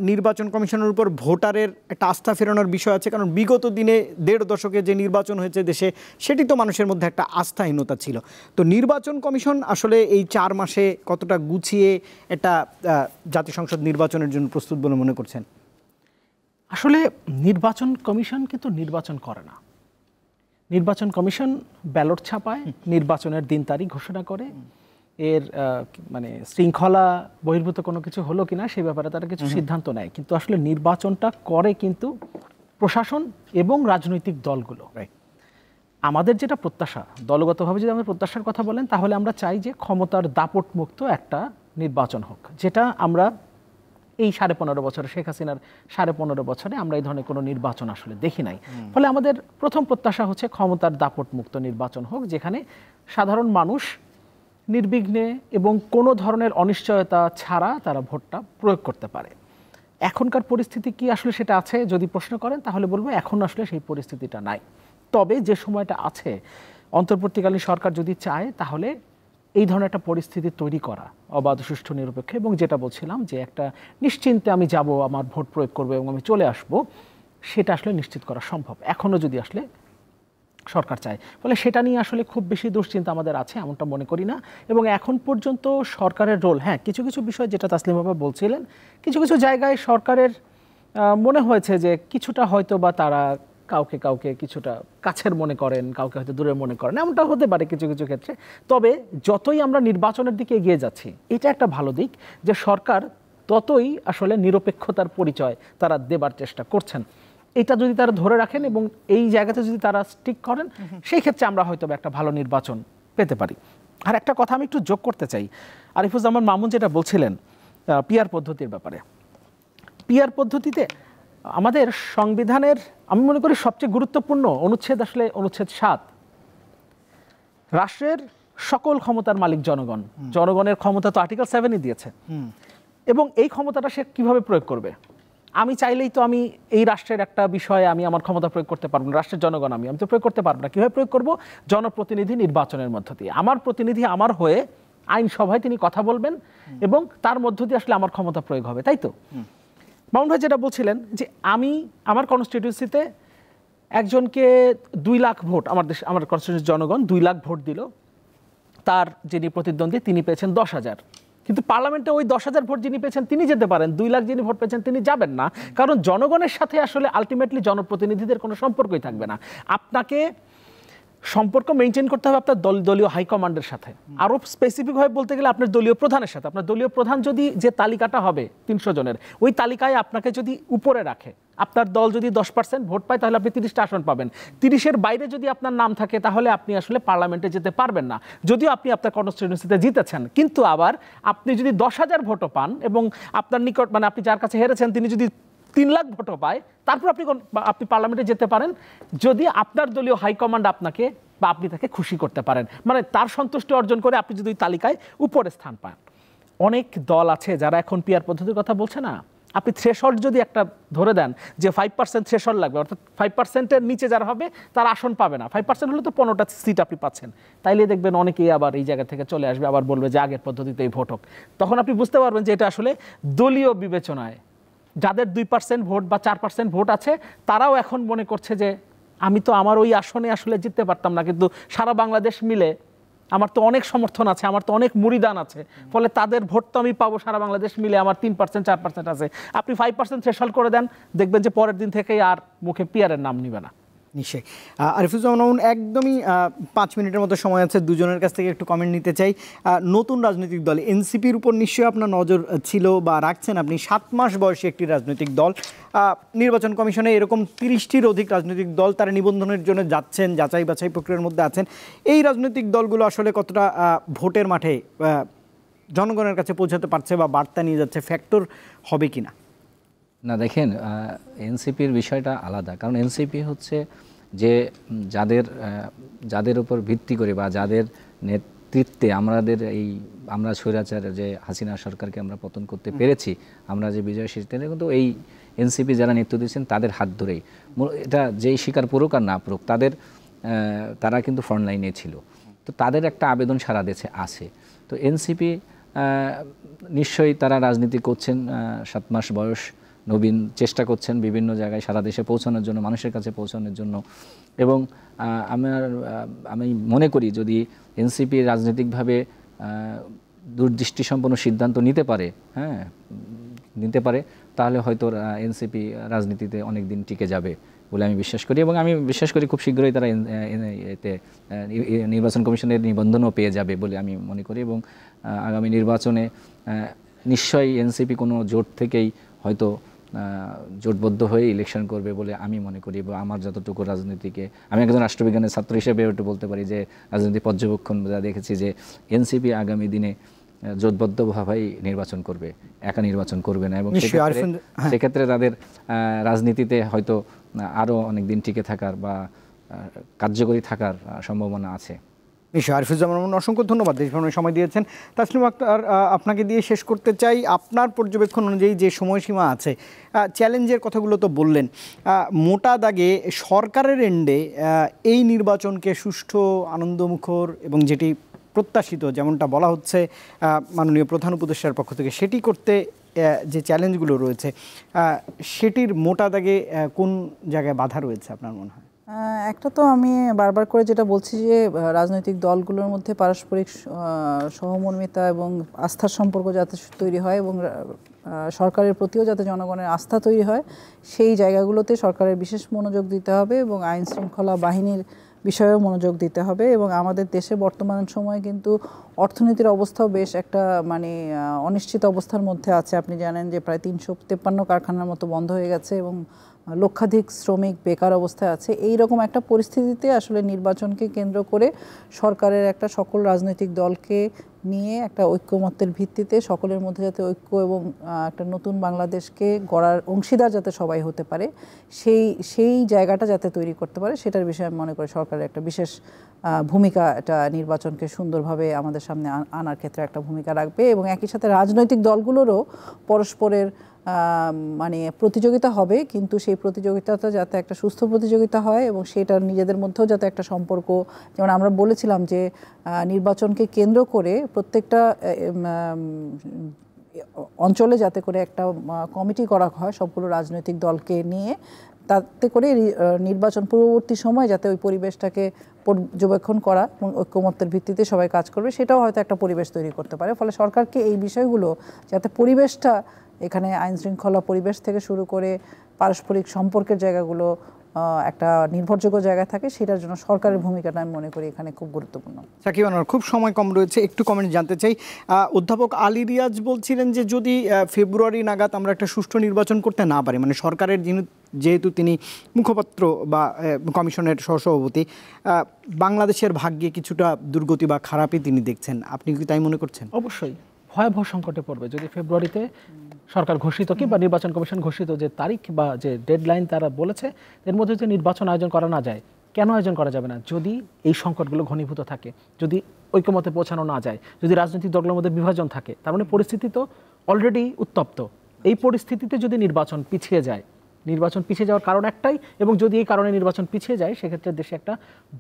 নির্বাচন কমিশনের উপর ভোটারের একটা আস্থা ফেরানোর বিষয় আছে, কারণ বিগত দিনে 1.5 দশকে যে নির্বাচন হয়েছে দেশে, সেটি তো মানুষের মধ্যে একটা আস্থাহীনতা ছিল। তো নির্বাচন কমিশন আসলে এই 4 মাসে কতটা গুছিয়ে একটা জাতীয় সংসদ নির্বাচনের জন্য প্রস্তুত বলে মনে করছেন? আসলে নির্বাচন কমিশন কিন্তু নির্বাচন করে না। নির্বাচন কমিশন ব্যালট ছাপায়, নির্বাচনের দিন তারিখ ঘোষণা করে, এর মানে শৃঙ্খলা বহির্ভূত কোনো কিছু হলো কিনা সেই ব্যাপারে তারা কিছু সিদ্ধান্ত নেয়। কিন্তু আসলে নির্বাচনটা করে কিন্তু প্রশাসন এবং রাজনৈতিক দলগুলো। আমাদের যেটা প্রত্যাশা, দলগতভাবে যদি আমাদের প্রত্যাশার কথা বলেন, তাহলে আমরা চাই যে ক্ষমতার দাপট মুক্ত একটা নির্বাচন হোক, যেটা আমরা এই 15.5 বছরে, শেখ হাসিনার 15.5 বছরে আমরা এই ধরনের কোনো নির্বাচন আসলে দেখি নাই। ফলে আমাদের প্রথম প্রত্যাশা হচ্ছে ক্ষমতার দাপট মুক্ত নির্বাচন হোক, যেখানে সাধারণ মানুষ নির্বিঘ্নে এবং কোনো ধরনের অনিশ্চয়তা ছাড়া তারা ভোটটা প্রয়োগ করতে পারে। এখনকার পরিস্থিতি কি আসলে সেটা আছে যদি প্রশ্ন করেন, তাহলে বলবো এখন আসলে সেই পরিস্থিতিটা নাই। তবে যে সময়টা আছে, অন্তর্বর্তীকালীন সরকার যদি চায় তাহলে এই ধরনের একটা পরিস্থিতি তৈরি করা, অবাধ, সুষ্ঠু, নিরপেক্ষ, এবং যেটা বলছিলাম যে একটা নিশ্চিন্তে আমি যাব, আমার ভোট প্রয়োগ করবো এবং আমি চলে আসব, সেটা আসলে নিশ্চিত করা সম্ভব এখনও যদি আসলে সরকার চায়। ফলে সেটা নিয়ে আসলে খুব বেশি দুশ্চিন্তা আমাদের আছে এমনটা মনে করি না। এবং এখন পর্যন্ত সরকারের রোল, হ্যাঁ কিছু কিছু বিষয় যেটা তাসলিম বাবা বলছিলেন, কিছু কিছু জায়গায় সরকারের মনে হয়েছে যে কিছুটা হয়তো বা তারা কাউকে কাউকে কিছুটা কাছের মনে করেন, কাউকে হয়তো দূরের মনে করেন, এমনটা হতে পারে কিছু কিছু ক্ষেত্রে। তবে যতই আমরা নির্বাচনের দিকে এগিয়ে যাচ্ছি, এটা একটা ভালো দিক যে সরকার ততই আসলে নিরপেক্ষতার পরিচয় তারা দেবার চেষ্টা করছেন। এটা যদি তারা ধরে রাখেন এবং এই জায়গাতে যদি তারা স্টিক করেন, সেই ক্ষেত্রে আমরা হয়তো একটা ভালো নির্বাচন পেতে পারি। আর একটা কথা আমি একটু যোগ করতে চাই, আরিফুজ্জামান মামুন যেটা বলছিলেন পিআর পদ্ধতির ব্যাপারে। পিআর পদ্ধতিতে আমাদের সংবিধানের আমি মনে করি সবচেয়ে গুরুত্বপূর্ণ অনুচ্ছেদ আসলে অনুচ্ছেদ 7। রাষ্ট্রের সকল ক্ষমতার মালিক জনগণ, জনগণের ক্ষমতা তো আর্টিকেল 7ই দিয়েছে। এবং এই ক্ষমতাটা সে কিভাবে প্রয়োগ করবে? আমি চাইলেই তো আমি এই রাষ্ট্রের একটা বিষয়ে আমি আমার ক্ষমতা প্রয়োগ করতে পারবো না। রাষ্ট্রের জনগণ আমি তো প্রয়োগ করতে পারবো না। কীভাবে প্রয়োগ করব? জনপ্রতিনিধি নির্বাচনের মধ্য দিয়ে। আমার প্রতিনিধি আমার হয়ে আইনসভায় তিনি কথা বলবেন এবং তার মধ্য দিয়ে আসলে আমার ক্ষমতা প্রয়োগ হবে, তাই তো? মামুন ভাই যেটা বলছিলেন যে আমি আমার কনস্টিটিউন্সিতে একজনকে 2 লাখ ভোট, আমার কনস্টিটিউন্সির জনগণ 2 লাখ ভোট দিল, তার যিনি প্রতিদ্বন্দ্বী তিনি পেয়েছেন 10,000। কিন্তু পার্লামেন্টে ওই 10,000 ভোট যিনি পেয়েছেন তিনি যেতে পারেন, 2 লাখ যিনি ভোট পেয়েছেন তিনি যাবেন না, কারণ জনগণের সাথে আসলে আলটিমেটলি জনপ্রতিনিধিদের কোনো সম্পর্কই থাকবে না। আপনাকে সম্পর্ক মেনটেন করতে হবে আপনার দলীয় হাইকমান্ডের সাথে, আরও স্পেসিফিকভাবে বলতে গেলে আপনার দলীয় প্রধানের সাথে। আপনার দলীয় প্রধান যদি যে তালিকাটা হবে 300 জনের, ওই তালিকায় আপনাকে যদি উপরে রাখে, আপনার দল যদি 10% ভোট পায় তাহলে আপনি 30টা আসন পাবেন। 30-এর বাইরে যদি আপনার নাম থাকে তাহলে আপনি আসলে পার্লামেন্টে যেতে পারবেন না, যদিও আপনি আপনার কনস্টিটিউয়েন্সিতে জিতেছেন। কিন্তু আবার আপনি যদি 10,000 ভোটও পান এবং আপনার নিকট মানে আপনি যার কাছে হেরেছেন তিনি যদি 3 লাখ ভোটও পায়, তারপর আপনি পার্লামেন্টে যেতে পারেন যদি আপনার দলীয় হাইকমান্ড আপনাকে বা আপনি তাকে খুশি করতে পারেন, মানে তার সন্তুষ্টি অর্জন করে আপনি যদি তালিকায় উপরে স্থান পান। অনেক দল আছে যারা এখন পিআর পদ্ধতির কথা বলছে না, আপনি থ্রেশহোল্ড যদি একটা ধরে দেন যে 5% থ্রেশহোল্ড লাগবে, অর্থাৎ 5%-এর নিচে যারা হবে তার আসন পাবে না। 5% হলে তো 15টা সিট আপনি পাচ্ছেন। তাইলে দেখবেন অনেকেই আবার এই জায়গা থেকে চলে আসবে, আবার বলবে যে আগের পদ্ধতিতেই ভোট হোক। তখন আপনি বুঝতে পারবেন যে এটা আসলে দলীয় বিবেচনায় যাদের 2% ভোট বা 4% ভোট আছে তারাও এখন মনে করছে যে আমি তো আমার ওই আসনে আসলে জিততে পারতাম না, কিন্তু সারা বাংলাদেশ মিলে আমার তো অনেক সমর্থন আছে, আমার তো অনেক মুরিদান আছে, ফলে তাদের ভোট তো আমি পাবো সারা বাংলাদেশ মিলে, আমার 3% 4% আছে। আপনি 5% থ্রেশহোল্ড করে দেন, দেখবেন যে পরের দিন থেকেই আর মুখে পিয়ারের নাম নিবে না। নিশ্চয়ই। আরিফুজ্জামান মামুন, একদমই 5 মিনিটের মতো সময় আছে, দুজনের কাছ থেকে একটু কমেন্ট নিতে চাই। নতুন রাজনৈতিক দল এনসিপির উপর নিশ্চয়ই আপনার নজর ছিল বা রাখছেন। আপনি 7 মাস বয়সী একটি রাজনৈতিক দল, নির্বাচন কমিশনে এরকম 30টির অধিক রাজনৈতিক দল তারা নিবন্ধনের জন্য যাচ্ছেন, যাচাই বাছাই প্রক্রিয়ার মধ্যে আছেন। এই রাজনৈতিক দলগুলো আসলে কতটা ভোটের মাঠে জনগণের কাছে পৌঁছাতে পারছে বা বার্তা নিয়ে যাচ্ছে, ফ্যাক্টর হবে কিনা? না, দেখেন, এনসিপির বিষয়টা আলাদা, কারণ এনসিপি হচ্ছে যে যাদের উপর ভিত্তি করে বা যাদের নেতৃত্বে আমরা স্বৈরাচার যে হাসিনা সরকারকে আমরা পতন করতে পেরেছি, আমরা যে বিজয় এসেছি, কিন্তু এই এনসিপি যারা নেতৃত্ব দিচ্ছেন তাদের হাত ধরেই, এটা যেই স্বীকার করুক আর না করুক, তারা কিন্তু ফ্রন্ট লাইনে ছিল। তো তাদের একটা আবেদন সারা দেশে আছে। তো এনসিপি নিশ্চয়ই তারা রাজনীতি করছেন, 7 মাস বয়স, নবীন, চেষ্টা করছেন বিভিন্ন জায়গায় সারা দেশে পৌঁছানোর জন্য, মানুষের কাছে পৌঁছানোর জন্য। এবং আমি মনে করি যদি এনসিপি রাজনৈতিকভাবে দূরদৃষ্টিসম্পন্ন সিদ্ধান্ত নিতে পারে, তাহলে হয়তো এনসিপি রাজনীতিতে অনেক দিন টিকে যাবে বলে আমি বিশ্বাস করি। এবং আমি বিশ্বাস করি খুব শীঘ্রই তারা এতে নির্বাচন কমিশনের নিবন্ধনও পেয়ে যাবে বলে আমি মনে করি। এবং আগামী নির্বাচনে নিশ্চয়ই এনসিপি কোনো জোট থেকেই হয়তো জোটবদ্ধ হয়ে ইলেকশন করবে বলে আমি মনে করি। এবং আমার যতটুকু রাজনীতিকে, আমি একজন রাষ্ট্রবিজ্ঞানের ছাত্র হিসেবে একটু বলতে পারি যে রাজনীতি পর্যবেক্ষণ যা দেখেছি যে এনসিপি আগামী দিনে জোটবদ্ধভাবেই নির্বাচন করবে, একা নির্বাচন করবে না। এবং সেক্ষেত্রে তাদের রাজনীতিতে হয়তো আরও অনেক দিন টিকে থাকার বা কার্যকরী থাকার সম্ভাবনা আছে। নিশ্চয়। আরিফুজ্জামান মামুন, অসংখ্য ধন্যবাদ দেশভ্রমণের সময় দিয়েছেন। তাসলিমা আক্তার, আপনাকে দিয়ে শেষ করতে চাই। আপনার পর্যবেক্ষণ অনুযায়ী যে সময়সীমা আছে, চ্যালেঞ্জের কথাগুলো তো বললেন, মোটা দাগে সরকারের এন্ডে এই নির্বাচনকে সুষ্ঠু, আনন্দমুখর এবং যেটি প্রত্যাশিত, যেমনটা বলা হচ্ছে মাননীয় প্রধান উপদেষ্টার পক্ষ থেকে, সেটি করতে যে চ্যালেঞ্জগুলো রয়েছে, সেটির মোটা দাগে কোন জায়গায় বাধা রয়েছে আপনার মনে হয়? একটা তো আমি বারবার করে যেটা বলছি যে রাজনৈতিক দলগুলোর মধ্যে পারস্পরিক সহমর্মিতা এবং আস্থার সম্পর্ক যাতে তৈরি হয় এবং সরকারের প্রতিও যাতে জনগণের আস্থা তৈরি হয়, সেই জায়গাগুলোতে সরকারের বিশেষ মনোযোগ দিতে হবে এবং আইন শৃঙ্খলা বাহিনীর বিষয়েও মনোযোগ দিতে হবে। এবং আমাদের দেশে বর্তমান সময়ে কিন্তু অর্থনীতির অবস্থাও বেশ একটা অনিশ্চিত অবস্থার মধ্যে আছে। আপনি জানেন যে প্রায় 353 কারখানার মতো বন্ধ হয়ে গেছে এবং লক্ষাধিক শ্রমিক বেকার অবস্থায় আছে। এই রকম একটা পরিস্থিতিতে আসলে নির্বাচনকে কেন্দ্র করে সরকারের একটা সকল রাজনৈতিক দলকে নিয়ে একটা ঐক্যমত্যের ভিত্তিতে সকলের মধ্যে যাতে ঐক্য এবং একটা নতুন বাংলাদেশকে গড়ার অংশীদার যাতে সবাই হতে পারে, সেই জায়গাটা যাতে তৈরি করতে পারে, সেটার বিষয়ে আমি মনে করি সরকারের একটা বিশেষ ভূমিকা এটা নির্বাচনকে সুন্দরভাবে আমাদের সামনে আনার ক্ষেত্রে একটা ভূমিকা রাখবে। এবং একই সাথে রাজনৈতিক দলগুলোরও পরস্পরের প্রতিযোগিতা হবে, কিন্তু সেই প্রতিযোগিতাটা যাতে একটা সুস্থ প্রতিযোগিতা হয় এবং সেটার নিজেদের মধ্যেও যাতে একটা সম্পর্ক, যেমন আমরা বলেছিলাম যে নির্বাচনকে কেন্দ্র করে প্রত্যেকটা অঞ্চলে যাতে করে একটা কমিটি করা হয় সবগুলো রাজনৈতিক দলকে নিয়ে, তাতে করে নির্বাচন পূর্ববর্তী সময় যাতে ওই পরিবেশটাকে পর্যবেক্ষণ করা এবং ঐক্যমত্যের ভিত্তিতে সবাই কাজ করবে, সেটাও হয়তো একটা পরিবেশ তৈরি করতে পারে। ফলে সরকারকে এই বিষয়গুলো যাতে পরিবেশটা এখানে আইন শৃঙ্খলা পরিবেশ থেকে শুরু করে পারস্পরিক সম্পর্কের জায়গাগুলো একটা নির্ভরযোগ্য জায়গায় থাকে, সেটার জন্য সরকারের ভূমিকাটা আমি মনে করি এখানে খুব গুরুত্বপূর্ণ। সাকিব আনোয়ার, খুব সময় কম রয়েছে, একটু কমেন্ট জানতে চাই। অধ্যাপক আলী রিয়াজ বলছিলেন যে যদি ফেব্রুয়ারি নাগাদ আমরা একটা সুষ্ঠু নির্বাচন করতে না পারি, মানে সরকারের যেহেতু তিনি মুখপাত্র বা কমিশনের সহসভাপতি, বাংলাদেশের ভাগ্যে কিছুটা দুর্গতি বা খারাপই তিনি দেখছেন। আপনি কি তাই মনে করছেন? অবশ্যই ভয়াবহ সংকটে পড়বে যদি ফেব্রুয়ারিতে সরকার ঘোষিত কিংবা নির্বাচন কমিশন ঘোষিত যে তারিখ বা যে ডেডলাইন তারা বলেছে এর মধ্যে যদি নির্বাচন আয়োজন করা না যায়। কেন আয়োজন করা যাবে না? যদি এই সংকটগুলো ঘনীভূত থাকে, যদি ঐক্যমতে পৌঁছানো না যায়, যদি রাজনৈতিক দলের মধ্যে বিভাজন থাকে, তার মানে পরিস্থিতি তো অলরেডি উত্তপ্ত। এই পরিস্থিতিতে যদি নির্বাচন পিছিয়ে যায়, নির্বাচন পিছিয়ে যাওয়ার কারণ একটাই, এবং যদি এই কারণে নির্বাচন পিছিয়ে যায় সেক্ষেত্রে দেশে একটা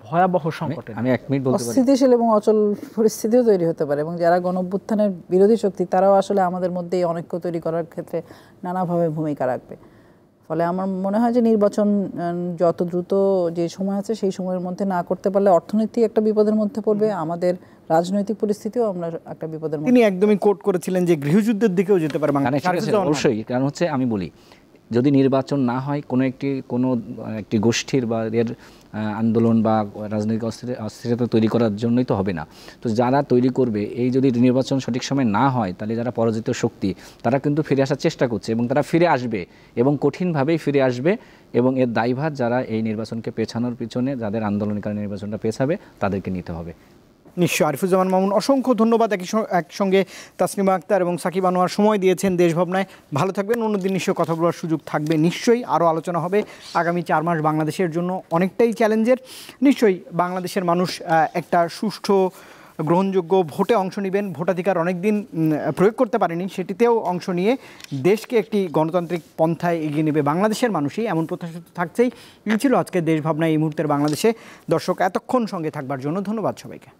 ভয়াবহ সংকট, আমি 1 মিনিট বলতে পারি, অস্থিতিশীল এবং অচল পরিস্থিতিও তৈরি হতে পারে। এবং যারা গণঅভ্যুত্থানের বিরোধী শক্তি তারাও আসলে আমাদের মধ্যে এই অনৈক্য তৈরি করার ক্ষেত্রে নানাভাবে ভূমিকা রাখবে। ফলে আমার মনে হয় যে নির্বাচন যত দ্রুত যে সময় আছে সেই সময়ের মধ্যে না করতে পারলে অর্থনীতি একটা বিপদের মধ্যে পড়বে, আমাদের রাজনৈতিক পরিস্থিতিও আমরা একটা বিপদের মধ্যে। তিনি একদমই কোট করেছিলেন যে গৃহযুদ্ধের দিকেও যেতে পারে বাংলাদেশ। অবশ্যই, কারণ হচ্ছে আমি বলি যদি নির্বাচন না হয় কোনো একটি গোষ্ঠীর বা এর আন্দোলন বা রাজনৈতিক অস্থিরতা তৈরি করার জন্যই তো হবে না। তো যারা তৈরি করবে, এই যদি নির্বাচন সঠিক সময় না হয় তাহলে যারা পরাজিত শক্তি তারা কিন্তু ফিরে আসার চেষ্টা করছে এবং তারা ফিরে আসবে এবং কঠিনভাবেই ফিরে আসবে, এবং এর দায়ভার যারা এই নির্বাচনকে পেছানোর পিছনে যাদের আন্দোলনের কারণে নির্বাচনটা পেছাবে তাদেরকে নিতে হবে। নিশ্চয়। আরিফুজ্জামান মামুন, অসংখ্য ধন্যবাদ। একসঙ্গে তাসনিমা আক্তার এবং সাকিব আনোয়ার সময় দিয়েছেন দেশ ভাবনায়। ভালো থাকবেন, অন্যদিন নিশ্চয়ই কথা বলার সুযোগ থাকবে। নিশ্চয়ই আরও আলোচনা হবে। আগামী 4 মাস বাংলাদেশের জন্য অনেকটাই চ্যালেঞ্জের। নিশ্চয়ই বাংলাদেশের মানুষ একটা সুষ্ঠু গ্রহণযোগ্য ভোটে অংশ নেবেন। ভোটাধিকার অনেক দিন প্রয়োগ করতে পারেনি, সেটিতেও অংশ নিয়ে দেশকে একটি গণতান্ত্রিক পন্থায় এগিয়ে নেবে বাংলাদেশের মানুষই, এমন প্রত্যাশা থাকছেই। এই ছিল আজকে দেশ ভাবনায় এই মুহূর্তের বাংলাদেশে। দর্শক, এতক্ষণ সঙ্গে থাকবার জন্য ধন্যবাদ সবাইকে।